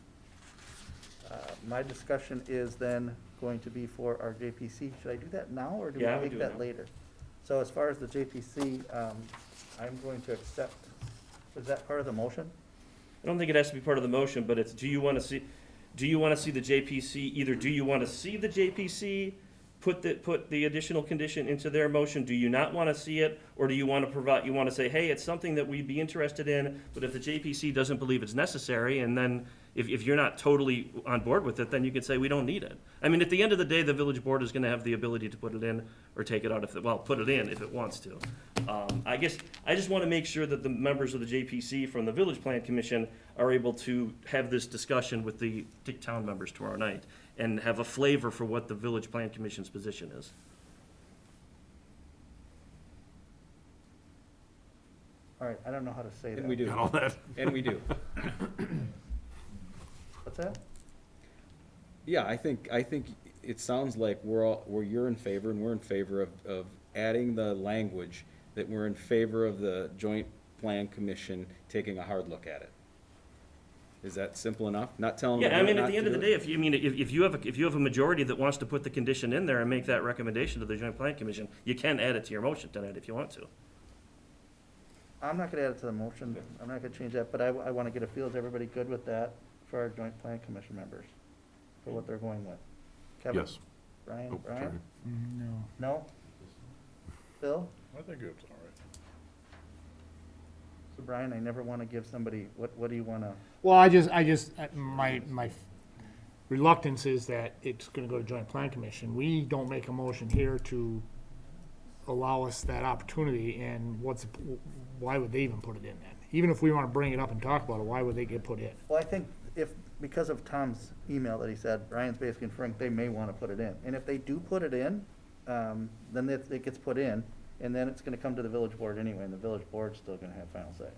My discussion is then going to be for our JPC. Should I do that now, or do we Yeah, I would take do it that now. later? So as far as the JPC, I'm going to accept, is that part of the motion? I don't think it has to be part of the motion, but it's, do you want to see the JPC, either do you want to see the JPC put the additional condition into their motion? Do you not want to see it? Or do you want to say, hey, it's something that we'd be interested in, but if the JPC doesn't believe it's necessary, and then if you're not totally on board with it, then you could say we don't need it. At the end of the day, the village board is going to have the ability to put it in or take it out put it in if it wants to. I guess I just want to make sure that the members of the JPC from the Village Plan Commission are able to have this discussion with the town members tomorrow night and have a flavor for what the Village Plan Commission's position is. All right, I don't know how to say that. And we do. Got all that? And we do. What's that? Yeah, I think it sounds like you're in favor and we're in favor of adding the language that we're in favor of the Joint Plan Commission taking a hard look at it. Is that simple enough? Not telling them. Yeah, not at the end to of the do day, it? if you have a majority that wants to put the condition in there and make that recommendation to the Joint Plan Commission, you can add it to your motion tonight if you want to. I'm not gonna add it to the motion. I'm not gonna change that, but I wanna get a feel. Is everybody good with that for our joint plan commission members? For what they're going with? Kevin? Yes. Brian? Oh, sorry. Brian? No. No? Phil? I think it's all right. So Brian, I never want to give somebody, what do you want to? Well, my reluctance is that it's gonna go to joint plan commission. We don't make a motion here to allow us that opportunity, and why would they even put it in then? Even if we wanna bring it up and talk about it, why would they get put in? Well, I think because of Tom's email that he said, Brian's basically inferring they may want to put it in. And if they do put it in, then it gets put in, and then it's gonna come to the village board anyway, and the village board's still gonna have final say.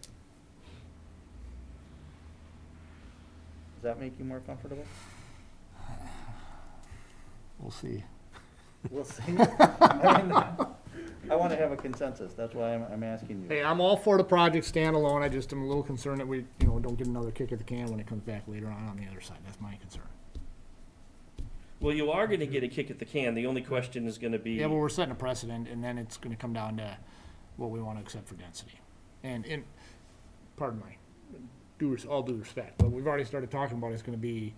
Does that make you more comfortable? We'll see. We'll see. I mean, I want to have a consensus, that's why I'm asking you. Hey, I'm all for the project standalone, I just am a little concerned that we, don't get another kick at the can when it comes back later on the other side, that's my concern. Well, you are gonna get a kick at the can, the only question is gonna be. Yeah, but we're setting a precedent, and then it's gonna come down to what we wanna accept for density. And, pardon my, all due respect, but we've already started talking about it's gonna be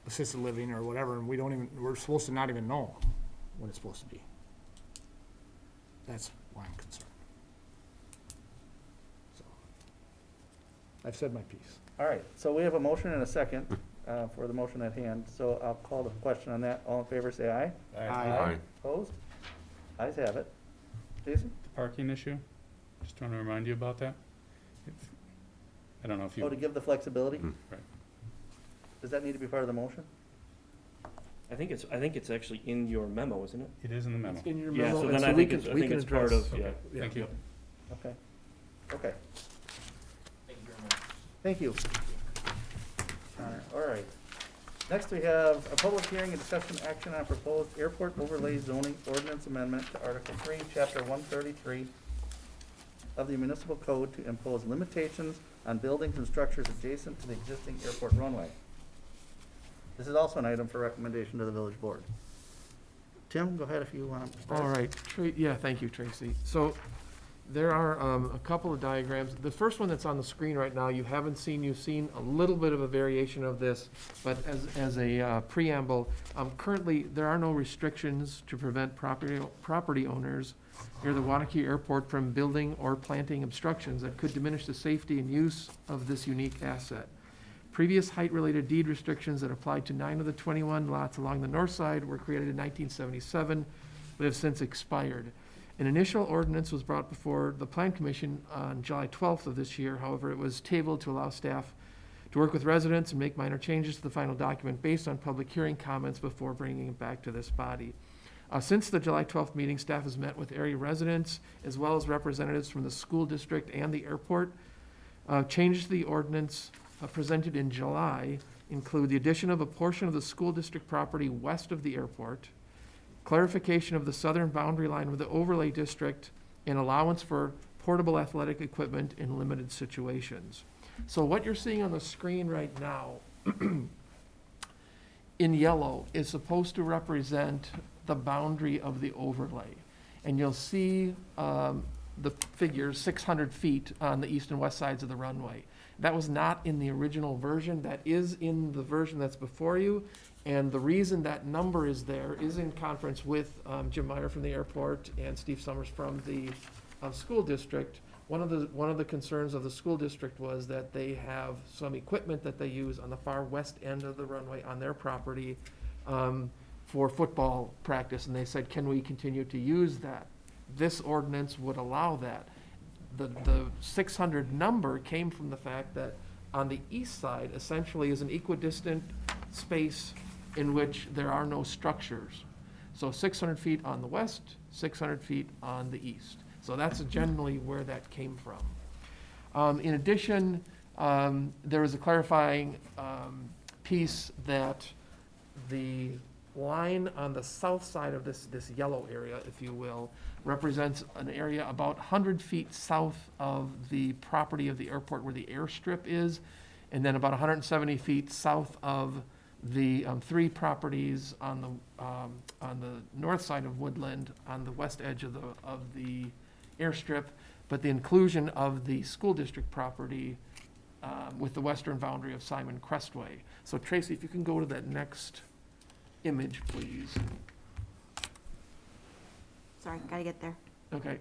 assisted living or whatever, and we're supposed to not even know what it's supposed to be. That's why I'm concerned. So, I've said my piece. All right, so we have a motion and a second for the motion at hand, so I'll call the question on that. All in favor, say aye. Aye. Opposed? Ayes have it. Jason? The parking issue, just want to remind you about that. I don't know if you. Oh, to give the flexibility? Right. Does that need to be part of the motion? I think it's actually in your memo, isn't it? It is in the memo. It's in your Yeah, memo, so and then I we think can it's part address- of, yeah. yeah. Thank you. Okay. Okay, Thank you very much. thank you. All right. Next, we have a public hearing and discussion action on proposed airport overlay zoning ordinance amendment to Article 3, Chapter 133 of the Municipal Code to impose limitations on buildings and structures adjacent to the existing airport runway. This is also an item for recommendation to the village board. Tim, go ahead if you want to start. All right, yeah, thank you, Tracy. So there are a couple of diagrams. The first one that's on the screen right now, you've seen a little bit of a variation of this, but as a preamble, currently, there are no restrictions to prevent property owners near the Waunakee Airport from building or planting obstructions that could diminish the safety and use of this unique asset. Previous height-related deed restrictions that applied to 9 of the 21 lots along the north side were created in 1977, but have since expired. An initial ordinance was brought before the Plan Commission on July 12th of this year. However, it was tabled to allow staff to work with residents and make minor changes to the final document based on public hearing comments before bringing it back to this body. Since the July 12th meeting, staff has met with area residents as well as representatives from the school district and the airport. Changes to the ordinance presented in July include the addition of a portion of the school district property west of the airport, clarification of the southern boundary line with the overlay district, and allowance for portable athletic equipment in limited situations. So what you're seeing on the screen right now in yellow is supposed to represent the boundary of the overlay. And you'll see the figure 600 feet on the east and west sides of the runway. That was not in the original version. That is in the version that's before you. And the reason that number is there is in conference with Jim Meyer from the airport and Steve Summers from the school district. One of the concerns of the school district was that they have some equipment that they use on the far west end of the runway on their property for football practice. And they said, can we continue to use that? This ordinance would allow that. The 600 number came from the fact that on the east side essentially is an equidistant space in which there are no structures. So 600 feet on the west, 600 feet on the east. So that's generally where that came from. In addition, there was a clarifying piece that the line on the south side of this yellow area, if you will, represents an area about 100 feet south of the property of the airport where the airstrip is, and then about 170 feet south of the 3 properties on the north side of Woodland on the west edge of the airstrip, but the inclusion of the school district property with the western boundary of Simon Crestway. So Tracy, if you can go to that next image, please. Sorry, gotta get there. Okay.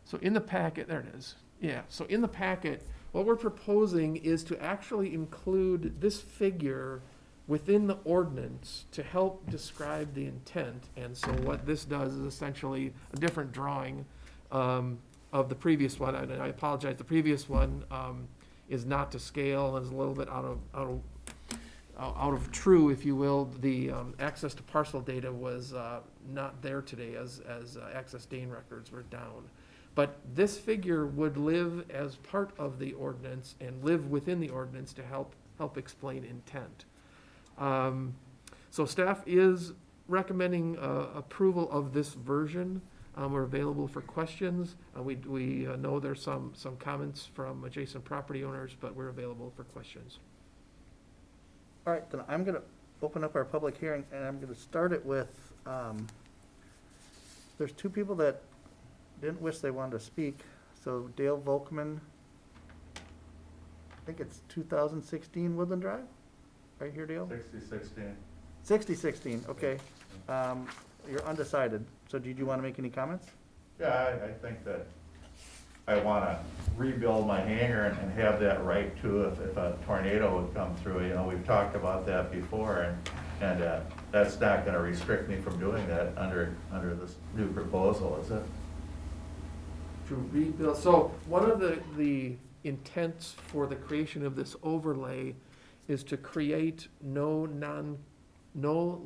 So in the packet, there it is. Yeah, so in the packet, what we're proposing is to actually include this figure within the ordinance to help describe the intent. And so what this does is essentially a different drawing of the previous one. And I apologize, the previous one is not to scale, and is a little bit out of true, if you will. The access to parcel data was not there today as access Dane records were down. But this figure would live as part of the ordinance and live within the ordinance to help explain intent. So staff is recommending approval of this version. We're available for questions. We know there's some comments from adjacent property owners, but we're available for questions. All right, then I'm gonna open up our public hearing, and I'm gonna start it with, there's two people that didn't wish they wanted to speak. So Dale Volkman, I think it's 2016 Woodland Drive, right here, Dale? 6016. 6016, okay. You're undecided, so did you want to make any comments? Yeah, I think that I want to rebuild my hangar and have that right too if a tornado would come through. You know, we've talked about that before, and that's not going to restrict me from doing that under this new proposal, is it? To rebuild, so one of the intents for the creation of this overlay is to create no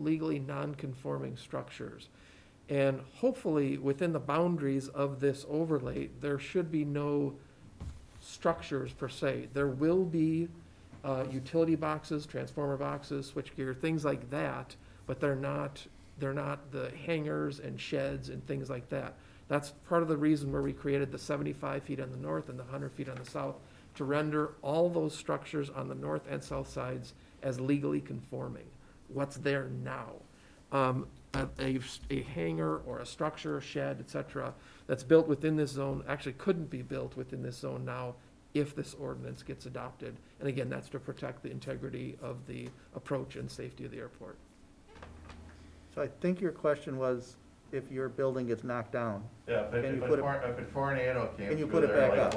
legally non-conforming structures. And hopefully, within the boundaries of this overlay, there should be no structures per se. There will be utility boxes, transformer boxes, switchgear, things like that, but they're not the hangars and sheds and things like that. That's part of the reason where we created the 75 feet on the north and the 100 feet on the south, to render all those structures on the north and south sides as legally conforming. What's there now? A hangar or a structure, a shed, et cetera, that's built within this zone actually couldn't be built within this zone now if this ordinance gets adopted. And again, that's to protect the integrity of the approach and safety of the airport. So I think your question was if your building gets knocked down. Yeah, but Can you if put a tornado Can came you through put it there, back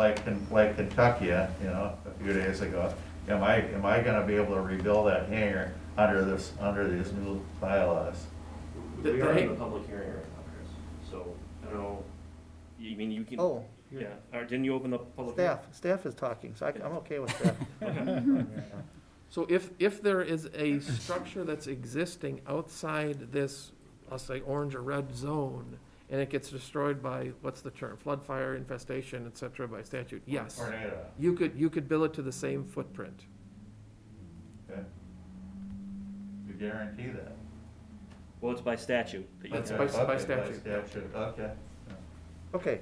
like Kentucky, you know, a few days ago, am I going to be able to rebuild that hangar under these new bylaws? We are in the public hearing right now, Chris, so I don't know, you mean you can? Oh, Yeah, didn't you open the public hearing? staff is talking, so I'm okay with that. So if there is a structure that's existing outside this, I'll say orange or red zone, and it gets destroyed by, what's the term, flood, fire, infestation, et cetera, by statute, yes. Tornado, You could bill it to the same footprint. okay? You guarantee that? Well, it's by statute. that you That's can- by Okay, statute. okay. Okay.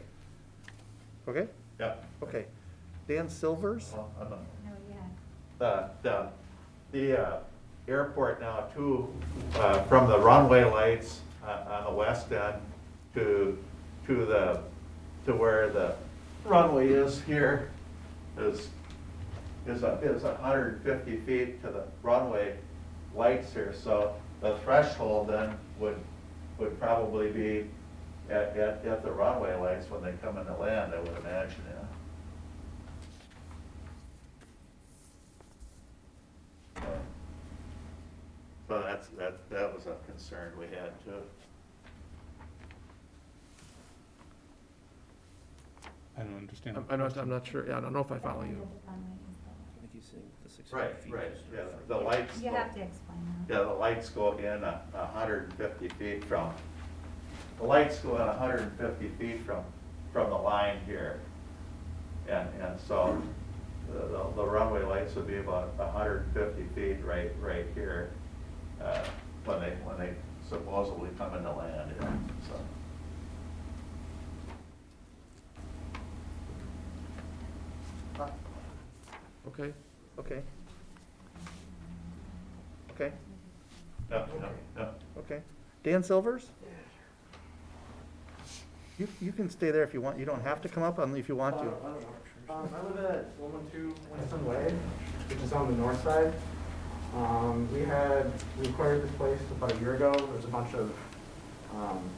Okay, Yeah. okay. Dan Silvers? Well, I'm not. No, yeah. The airport now too, from the runway lights on the west end to where the runway is here is 150 feet to the runway lights here. So the threshold then would probably be at the runway lights when they come into land, I would imagine, yeah. So that was a concern we had too. I don't understand. I'm not sure, yeah, I don't know if I follow you. I think he's saying the 600 Right, feet. right, just yeah, for- the lights. You have to explain that. Yeah, the lights go in 150 feet from, the lights go in 150 feet from the line here. And so the runway lights would be about 150 feet right here, when they supposedly come into land, yeah, so. Okay, Okay. Okay, No, no. okay. Dan Silvers? You can stay there if you want. You don't have to come up if you want to. I live at 112 Winston Way, which is on the north side. We acquired this place about a year ago. There's a bunch of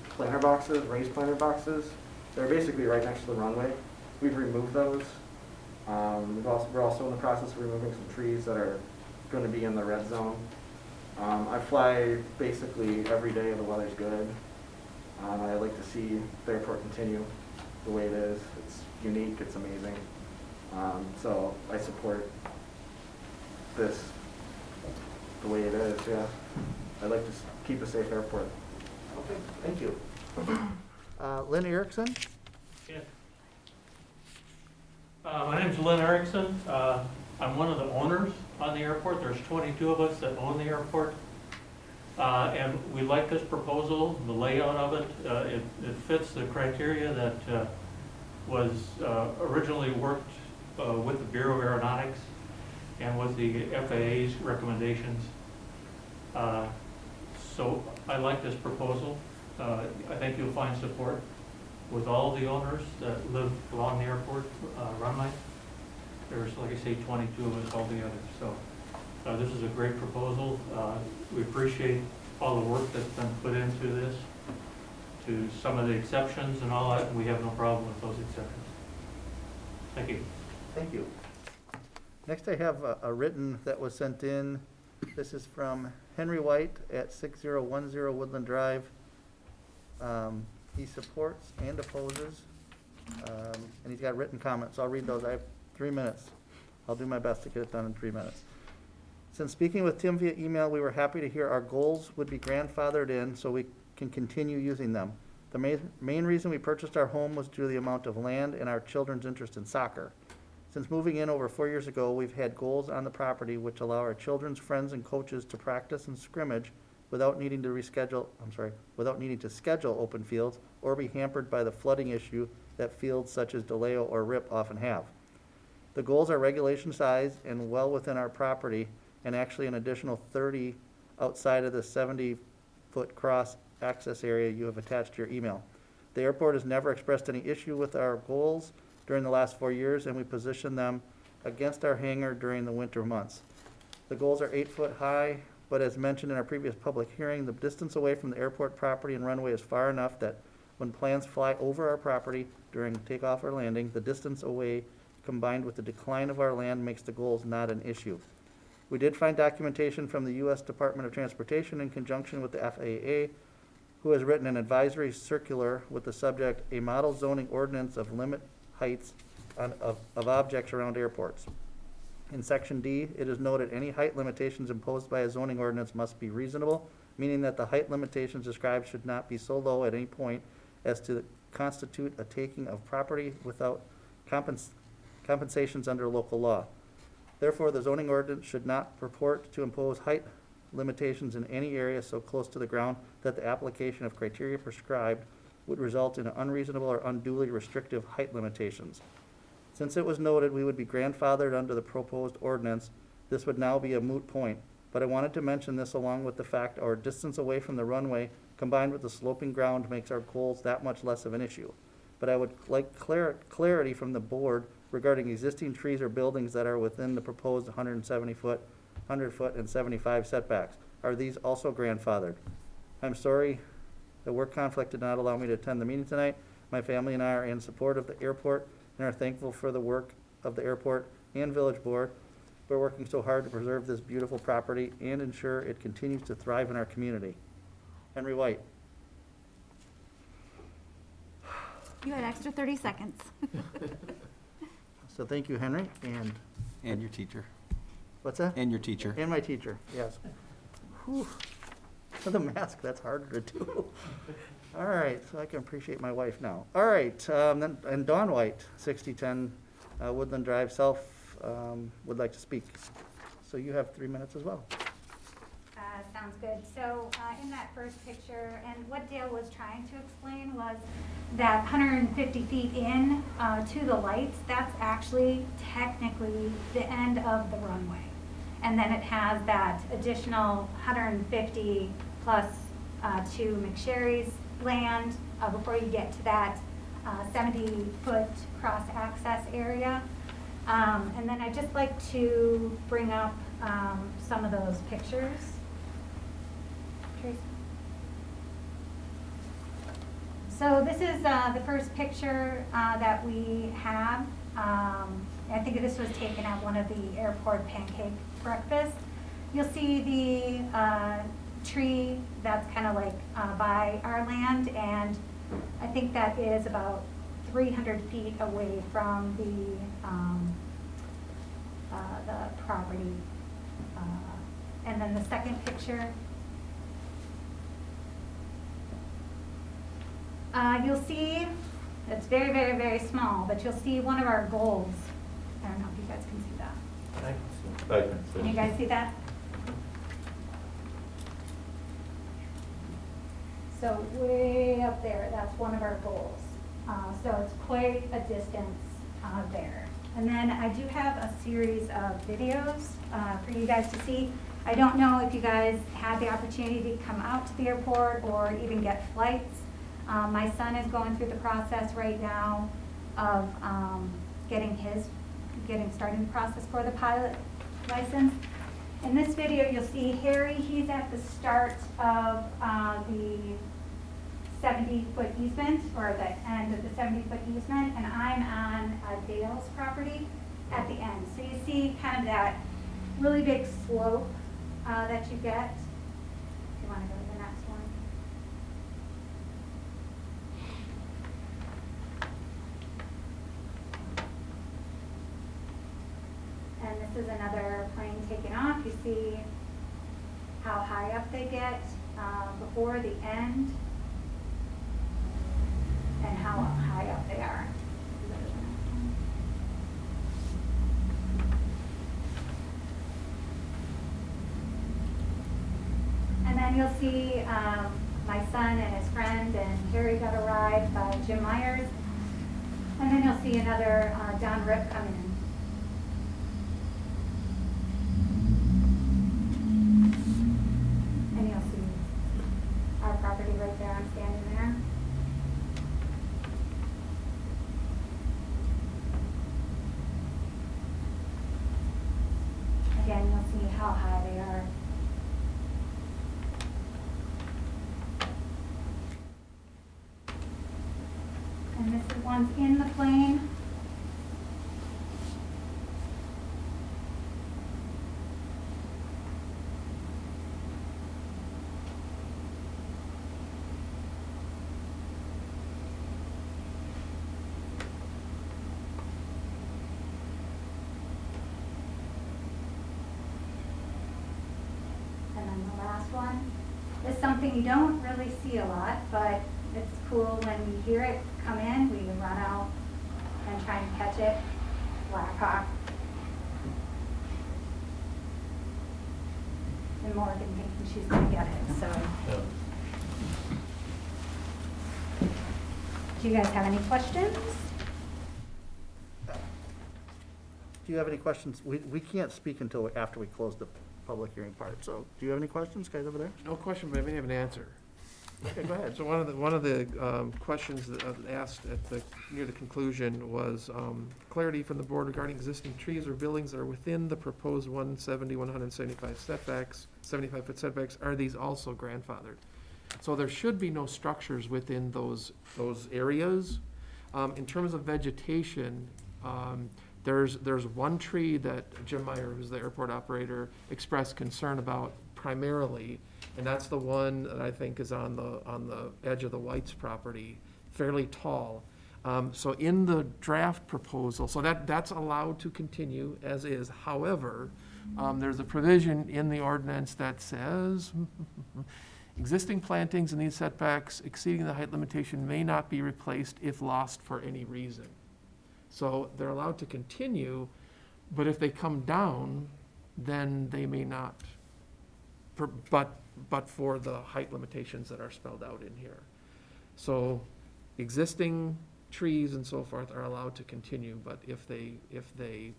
planter boxes, raised planter boxes. They're basically right next to the runway. we've removed those. We're also in the process of removing some trees that are gonna be in the red zone. I fly basically every day the weather's good. I like to see the airport continue the way it is. It's unique, it's amazing. So I support this the way it is, yeah. I'd like to keep a safe airport. Okay, thank you. Lynn Erickson? Yeah. My name's Lynn Erickson. I'm one of the owners on the airport. There's 22 of us that own the airport. And we like this proposal, the layout of it. It fits the criteria that was originally worked with the Bureau of Aeronautics and with the FAA's recommendations. So I like this proposal. I think you'll find support with all the owners that live along the airport runway. There's, like I say, 22 of us altogether. So this is a great proposal. We appreciate all the work that's been put into this, to some of the exceptions and all that, and we have no problem with those exceptions. Thank you. Thank you. Next, I have a written that was sent in. This is from Henry White at 6010 Woodland Drive. He supports and opposes, and he's got written comments. I'll read those. I have 3 minutes. I'll do my best to get it done in 3 minutes. Since speaking with Tim via email, we were happy to hear our goals would be grandfathered in so we can continue using them. The main reason we purchased our home was due to the amount of land and our children's interest in soccer. Since moving in over 4 years ago, we've had goals on the property which allow our children's friends and coaches to practice and scrimmage without needing to schedule open fields or be hampered by the flooding issue that fields such as DeLeo or RIP often have. The goals are regulation size and well within our property, and actually an additional 30 outside of the 70-foot cross access area you have attached to your email. The airport has never expressed any issue with our goals during the last 4 years, and we position them against our hangar during the winter months. The goals are 8 foot high, but as mentioned in our previous public hearing, the distance away from the airport property and runway is far enough that when planes fly over our property during takeoff or landing, the distance away combined with the decline of our land makes the goals not an issue. We did find documentation from the U.S. Department of Transportation in conjunction with the FAA, who has written an advisory circular with the subject, a model zoning ordinance of limit heights of objects around airports. In section D, it is noted any height limitations imposed by a zoning ordinance must be reasonable, meaning that the height limitations described should not be so low at any point as to constitute a taking of property without compensations under local law. Therefore, the zoning ordinance should not purport to impose height limitations in any area so close to the ground that the application of criteria prescribed would result in unreasonable or unduly restrictive height limitations. Since it was noted we would be grandfathered under the proposed ordinance, this would now be a moot point, but I wanted to mention this along with the fact our distance away from the runway combined with the sloping ground makes our goals that much less of an issue. But I would like clarity from the board regarding existing trees or buildings that are within the proposed 170-foot, 100-foot, and 75 setbacks. Are these also grandfathered? I'm sorry, the work conflict did not allow me to attend the meeting tonight. My family and I are in support of the airport and are thankful for the work of the airport and village board. We're working so hard to preserve this beautiful property and ensure it continues to thrive in our community. Henry White. You had extra 30 seconds. So thank you, Henry, And your teacher. what's that? And your teacher. And my teacher, yes. Whew. For the mask, that's harder to do. All right, so I can appreciate my wife now. All right, then, and Dawn White, 6010 Woodland Drive South, would like to speak. So you have 3 minutes as well. Sounds good. So in that first picture, and what Dale was trying to explain was that 150 feet in to the lights, that's actually technically the end of the runway. And then it has that additional 150 plus to McSherry's land before you get to that 70-foot cross-access area. And then I'd just like to bring up some of those pictures. So this is the first picture that we have. I think this was taken at one of the airport pancake breakfasts. You'll see the tree that's kind of like by our land, and I think that is about 300 feet away from the property. And then the second picture, you'll see, it's very, very, very small, but you'll see one of our goals. I don't know if you guys can see that. Can you guys see that? So way up there, that's one of our goals. So it's quite a distance there. And then I do have a series of videos for you guys to see. I don't know if you guys had the opportunity to come out to the airport or even get flights. My son is going through the process right now of getting started the process for the pilot license. In this video, you'll see Harry, he's at the start of the 70-foot easement, or the end of the 70-foot easement, and I'm on Dale's property at the end. So you see kind of that really big slope that you get. If you want to go to the next one. And this is another plane taking off. You see how high up they get before the end and how high up they are. And then you'll see my son and his friend and Harry got a ride by Jim Myers. And then you'll see another Don Rip coming in. And you'll see our property right there. I'm standing there. Again, you'll see how high they are. And this one's in the plane. And then the last one is something you don't really see a lot, but it's cool when we hear it come in, we run out and try and catch it. Black Hawk. And Morgan thinking she's gonna get it, so. Do you guys have any questions? Do you have any questions? We can't speak until after we close the public hearing part, so do you have any questions, guys over there? No question, but I may have an answer. Okay, go ahead. So one of the questions that I asked near the conclusion was clarity from the board regarding existing trees or buildings that are within the proposed 170, 175 setbacks, 75-foot setbacks. Are these also grandfathered? So there should be no structures within those areas. In terms of vegetation, there's one tree that Jim Meyer, who's the airport operator, expressed concern about primarily, and that's the one that I think is on the edge of the White's property, fairly tall. So in the draft proposal, so that's allowed to continue as is. However, there's a provision in the ordinance that says existing plantings in these setbacks exceeding the height limitation may not be replaced if lost for any reason. So they're allowed to continue, but if they come down, then they may not, but for the height limitations that are spelled out in here. So existing trees and so forth are allowed to continue, but if they,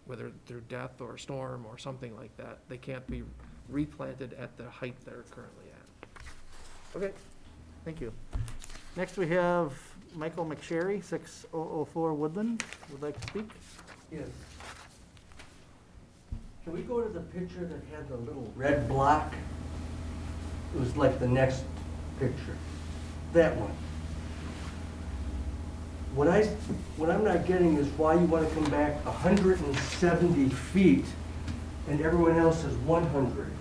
whether through death or storm or something like that, they can't be replanted at the height they're currently at. Okay, thank you. Next we have Michael McSherry, 6004 Woodland, would like to speak. Yes. Can we go to the picture that had the little red block? It was like the next picture. That one. What I'm not getting is why you wanna come back 170 feet and everyone else is 100.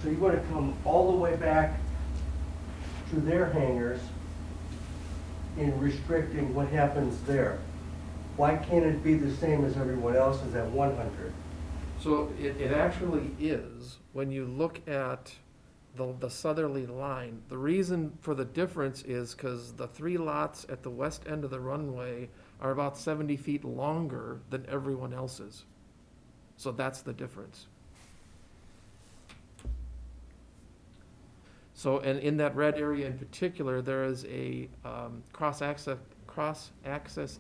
So you wanna come all the way back to their hangars in restricting what happens there. Why can't it be the same as everyone else's at 100? So it actually is, when you look at the southerly line, the reason for the difference is because the 3 lots at the west end of the runway are about 70 feet longer than everyone else's. So that's the difference. So, and in that red area in particular, there is a cross-access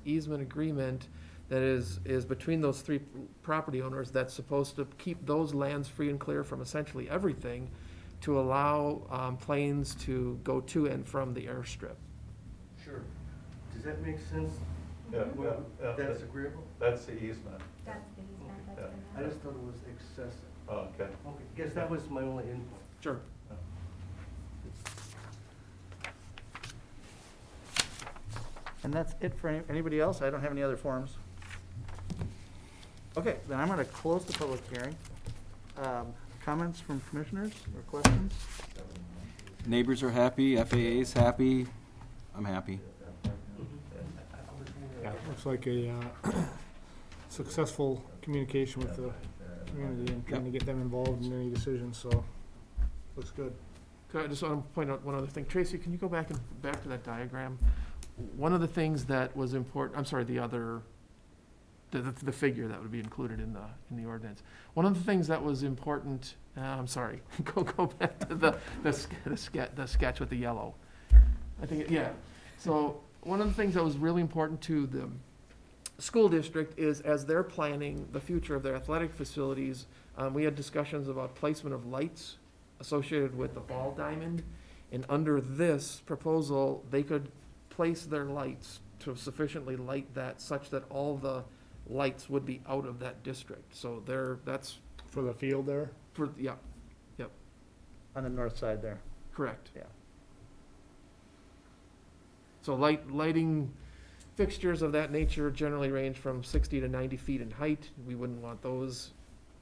easement agreement that is between those 3 property owners that's supposed to keep those lands free and clear from essentially everything to allow planes to go to and from the airstrip. Sure. Does that make sense? Yeah, That's agreeable? That's the easement. That's the easement, that's Yeah. been I just thought it was excessive. Oh, okay. Okay, guess that was my only input. Sure. And that's it for anybody else? I don't have any other forms. Okay, then I'm gonna close the public hearing. Comments from commissioners or questions? Neighbors are happy, FAA's happy, I'm happy. Yeah, looks like a successful communication with the community and trying to get them involved in any decisions, so looks good. I just want to point out one other thing. Tracy, can you go back to that diagram? One of the things that was important, I'm sorry, the figure that would be included in the ordinance. One of the things that was important, I'm sorry, go back to the sketch with the yellow. I think, yeah. So one of the things that was really important to the school district is as they're planning the future of their athletic facilities, we had discussions about placement of lights associated with the ball diamond. And under this proposal, they could place their lights to sufficiently light that such that all the lights would be out of that district. So that's For the field there? yep, On the north side there. correct. Yeah. So lighting fixtures of that nature generally range from 60 to 90 feet in height. We wouldn't want those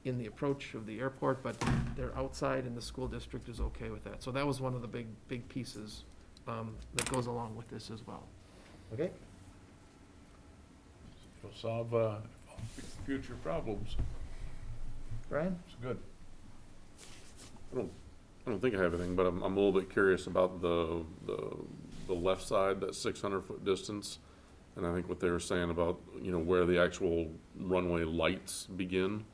in the approach of the airport, but they're outside and the school district is okay with that. So that was one of the big pieces that goes along with this as well. Okay, It'll solve future problems. Brian? It's good. I don't think I have anything, but I'm a little bit curious about the left side, that 600-foot distance. And I think what they were saying about, where the actual runway lights begin.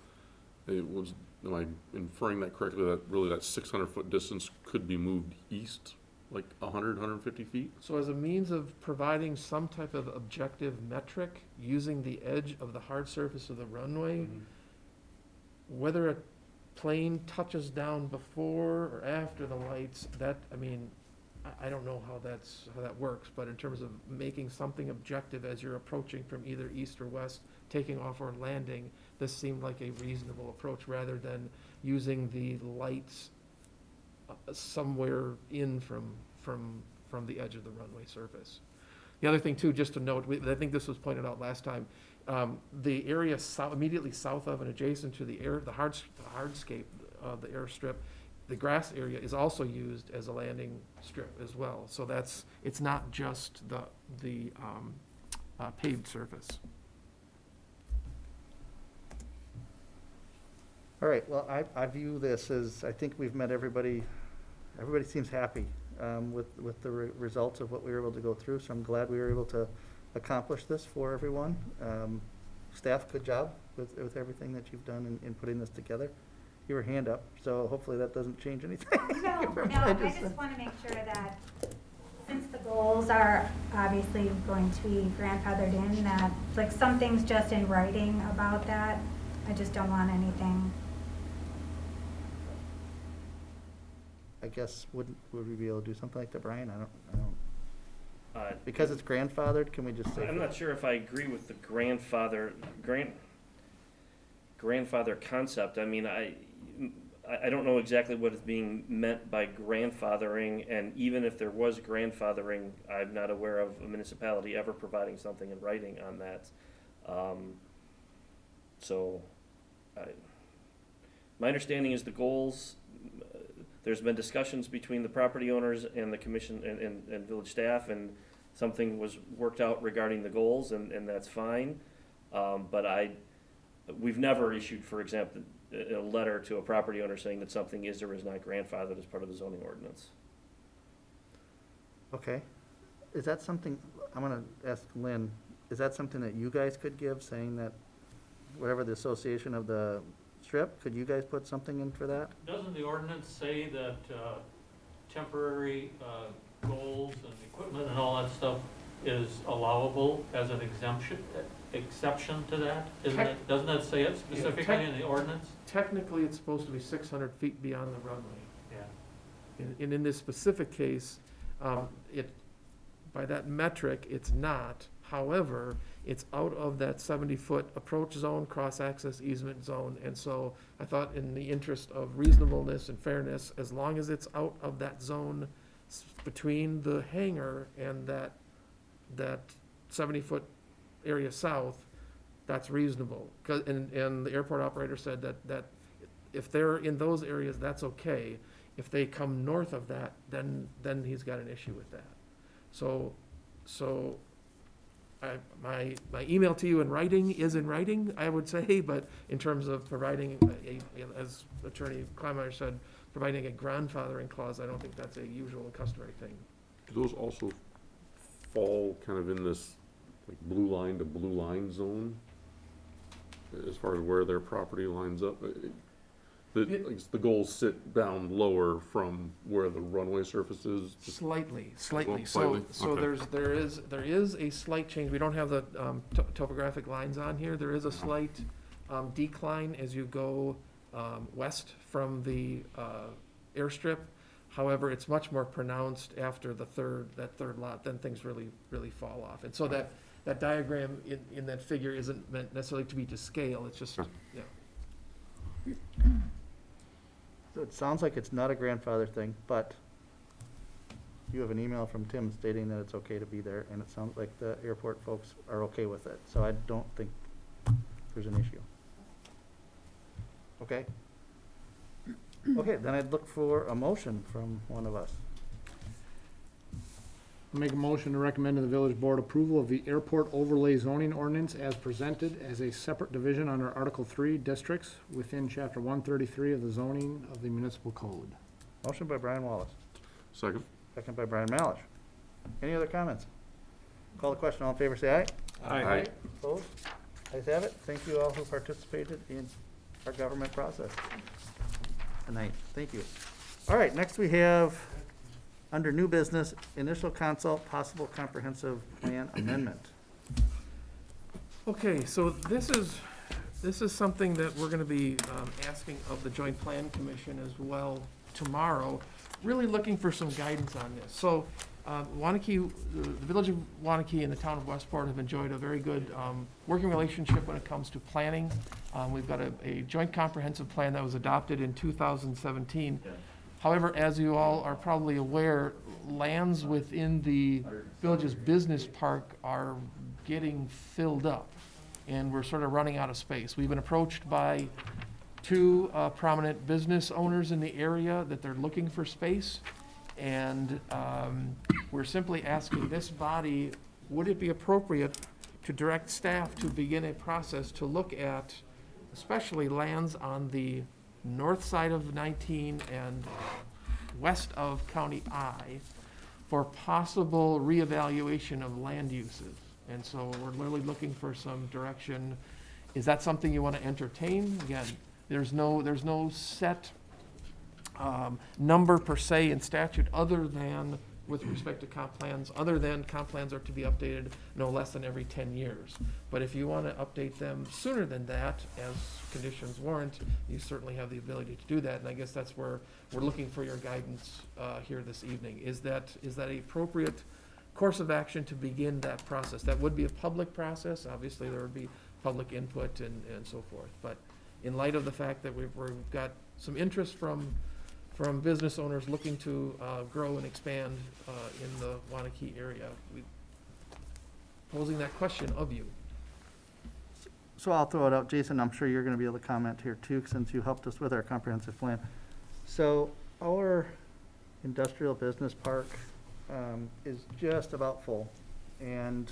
Am I inferring that correctly, that really that 600-foot distance could be moved east, like 150 feet? So as a means of providing some type of objective metric using the edge of the hard surface of the runway, whether a plane touches down before or after the lights, I don't know how that works, but in terms of making something objective as you're approaching from either east or west, taking off or landing, this seemed like a reasonable approach rather than using the lights somewhere in from the edge of the runway surface. The other thing too, just to note, I think this was pointed out last time, the area immediately south of and adjacent to the hardscape, the airstrip, the grass area is also used as a landing strip as well. So it's not just the paved surface. All right, well, I view this as, I think we've met everybody seems happy with the results of what we were able to go through, so I'm glad we were able to accomplish this for everyone. Staff, good job with everything that you've done in putting this together. Your hand up, so hopefully that doesn't change anything. No, I just want to make sure that since the goals are obviously going to be grandfathered in, that like something's just in writing about that. I just don't want anything. I guess, would we be able to do something like that, Brian? I don't. Because it's grandfathered, can we just say? I'm not sure if I agree with the grandfather concept. I mean, I don't know exactly what is being meant by grandfathering, and even if there was grandfathering, I'm not aware of a municipality ever providing something in writing on that. So, my understanding is the goals, there's been discussions between the property owners and the commission and village staff, and something was worked out regarding the goals, and that's fine. But we've never issued, for example, a letter to a property owner saying that something is or is not grandfathered as part of the zoning ordinance. Okay. Is that something, I'm gonna ask Lynn, is that something that you guys could give, saying that whatever the association of the strip, could you guys put something in for that? Doesn't the ordinance say that temporary goals and equipment and all that stuff is allowable as an exception to that? Doesn't that say it specifically in the ordinance? Technically, it's supposed to be 600 feet beyond the runway. Yeah. And in this specific case, by that metric, it's not. However, it's out of that 70-foot approach zone, cross-access easement zone. And so I thought, in the interest of reasonableness and fairness, as long as it's out of that zone between the hangar and that 70-foot area south, that's reasonable. And the airport operator said that if they're in those areas, that's okay. If they come north of that, then he's got an issue with that. So my email to you in writing is in writing, I would say, but in terms of providing as Attorney Kleinmeyer said, providing a grandfathering clause, I don't think that's a usual and customary thing. Do those also fall kind of in this like blue line to blue line zone? As far as where their property lines up? The goals sit down lower from where the runway surface is? Slightly. Well, So okay. there is a slight change. We don't have the topographic lines on here. There is a slight decline as you go west from the airstrip. However, it's much more pronounced after that third lot. Then things really fall off. And so that diagram in that figure isn't meant necessarily to be to scale. It's just, yeah. So it sounds like it's not a grandfather thing, but you have an email from Tim stating that it's okay to be there, and it sounds like the airport folks are okay with it, so I don't think there's an issue. Okay? Okay, then I'd look for a motion from one of us. I'll make a motion to recommend to the village board approval of the airport overlay zoning ordinance as presented as a separate division under Article 3 districts within Chapter 133 of the zoning of the municipal code. Motion by Brian Wallace, Second? second by Brian Malish. Any other comments? Call the question, all in favor, say aye. Aye. Opposed? Ayes have it. Thank you all who participated in our government process tonight. Thank you. All right, next we have, under new business, initial consult, possible comprehensive plan amendment. Okay, so this is something that we're gonna be asking of the Joint Plan Commission as well tomorrow, really looking for some guidance on this. So Waunakee, the village of Waunakee and the town of Westport have enjoyed a very good working relationship when it comes to planning. We've got a joint comprehensive plan that was adopted in 2017. However, as you all are probably aware, lands within the village's business park are getting filled up, and we're sort of running out of space. We've been approached by two prominent business owners in the area that they're looking for space, and we're simply asking this body, would it be appropriate to direct staff to begin a process to look at especially lands on the north side of 19 and west of County I for possible reevaluation of land uses. And so we're literally looking for some direction. Is that something you want to entertain? Again, there's no set number per se in statute other than with respect to comp plans, other than comp plans are to be updated no less than every 10 years. But if you want to update them sooner than that, as conditions warrant, you certainly have the ability to do that. And I guess that's where we're looking for your guidance here this evening. Is that an appropriate course of action to begin that process? That would be a public process. Obviously, there would be public input and so forth. But in light of the fact that we've got some interest from business owners looking to grow and expand in the Waunakee area. Posing that question of you. So I'll throw it out, Jason, I'm sure you're gonna be able to comment here too, since you helped us with our comprehensive plan. So our industrial business park is just about full. And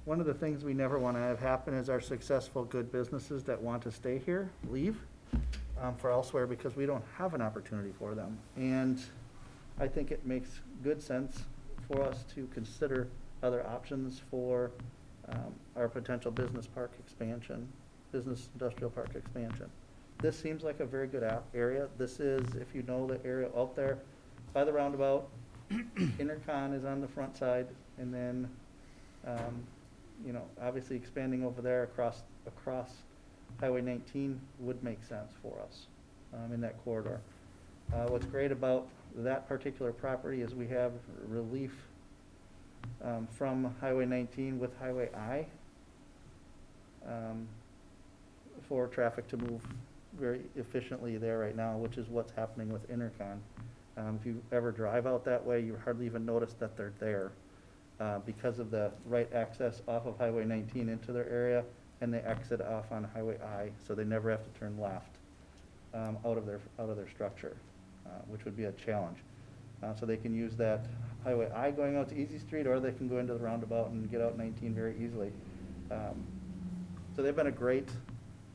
one of the things we never wanna have happen is our successful, good businesses that want to stay here, leave for elsewhere because we don't have an opportunity for them. And I think it makes good sense for us to consider other options for our potential business park expansion, business industrial park expansion. This seems like a very good area. This is, if you know the area out there by the roundabout, Intercon is on the front side, and then, you know, obviously expanding over there across Highway 19 would make sense for us in that corridor. What's great about that particular property is we have relief from Highway 19 with Highway I for traffic to move very efficiently there right now, which is what's happening with Intercon. If you ever drive out that way, you hardly even notice that they're there because of the right access off of Highway 19 into their area, and they exit off on Highway I, so they never have to turn left out of their structure, which would be a challenge. So they can use that Highway I going out to Easy Street, or they can go into the roundabout and get out 19 very easily. So they've been a great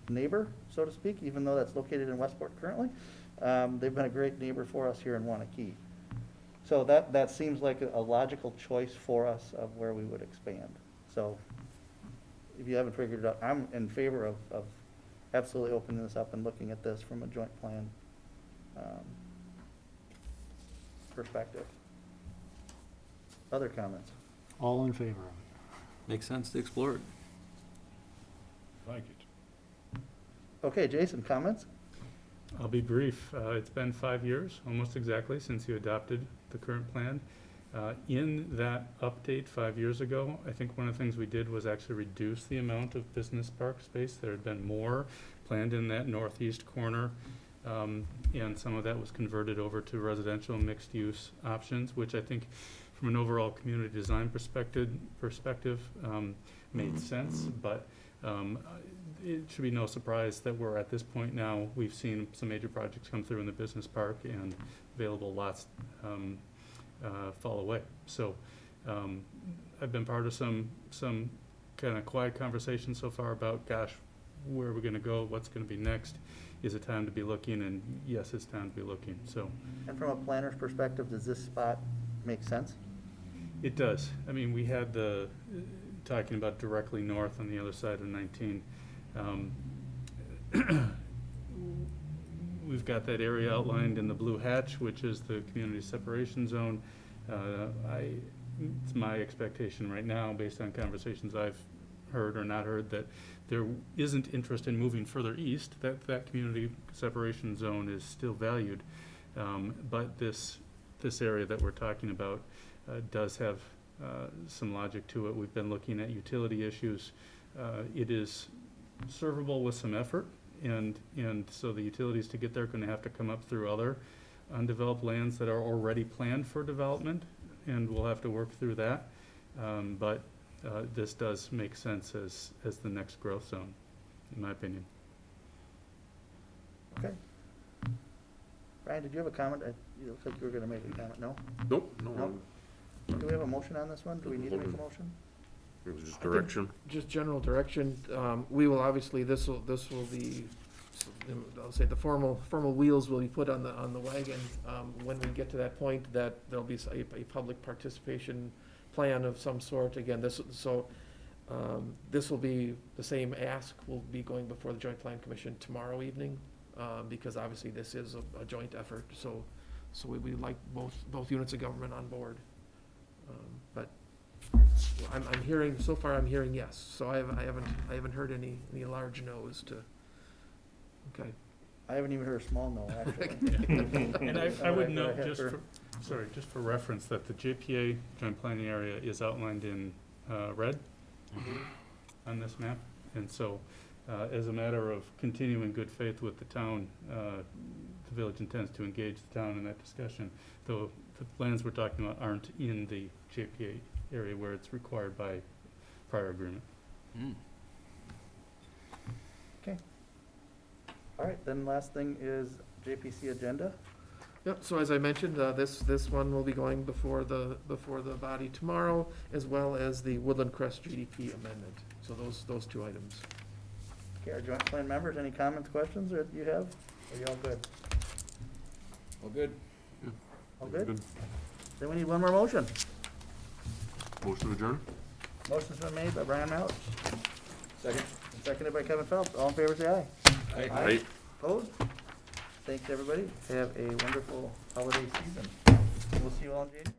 neighbor, so to speak, even though that's located in Westport currently. They've been a great neighbor for us here in Waunakee. So that seems like a logical choice for us of where we would expand. So if you haven't figured it out, I'm in favor of absolutely opening this up and looking at this from a joint plan perspective. Other comments? All in favor of it. Makes sense to explore it. Like it. Okay, Jason, comments? I'll be brief. It's been 5 years, almost exactly, since you adopted the current plan. In that update 5 years ago, I think one of the things we did was actually reduce the amount of business park space. There had been more planned in that northeast corner, and some of that was converted over to residential mixed-use options, which I think from an overall community design perspective made sense, but it should be no surprise that we're at this point now. We've seen some major projects come through in the business park, and available lots fall away. So I've been part of some kind of quiet conversations so far about, gosh, where are we going to go? What's going to be next? Is it time to be looking? And yes, it's time to be looking. So. And from a planner's perspective, does this spot make sense? It does. I mean, we had the talking about directly north on the other side of 19. We've got that area outlined in the blue hatch, which is the community separation zone. It's my expectation right now, based on conversations I've heard or not heard, that there isn't interest in moving further east. That community separation zone is still valued, but this area that we're talking about does have some logic to it. We've been looking at utility issues. It is servable with some effort, and so the utilities to get there are going to have to come up through other undeveloped lands that are already planned for development, and we'll have to work through that. But this does make sense as the next growth zone, in my opinion. Okay. Brian, did you have a comment? You looked like you were going to make a comment. No? Nope, no. Nope. Do we have a motion on this one? Do we need to make a motion? It was just direction. Just general direction. We will obviously, this will be, I'll say the formal wheels will be put on the wagon when we get to that point, that there'll be a public participation plan of some sort. Again, this will be the same ask. We'll be going before the Joint Plan Commission tomorrow evening, because obviously this is a joint effort. So we like both units of government on board. But I'm hearing, so far I'm hearing yes. So I haven't heard any large no's to. Okay. I haven't even heard a small no, actually. And I would note, just for reference, that the JPA joint planning area is outlined in red on this map, and so As a matter of continuing good faith with the town, the village intends to engage the town in that discussion, though the lands we're talking about aren't in the JPA area where it's required by prior agreement. Okay. All right, then last thing is JPC Agenda. Yep, so as I mentioned, this one will be going before the body tomorrow, as well as the Woodland Crest GDP amendment. So those two items. Okay, our joint plan members, any comments, questions that you have? Are you all good? All good? All good? Then we need one more motion. Motion to adjourn? Motion's been made by Brian Mallett, Second? and seconded by Kevin Phelps. All in favor, say aye. Aye. Opposed? Thanks, everybody. Have a wonderful holiday season. We'll see you all in January.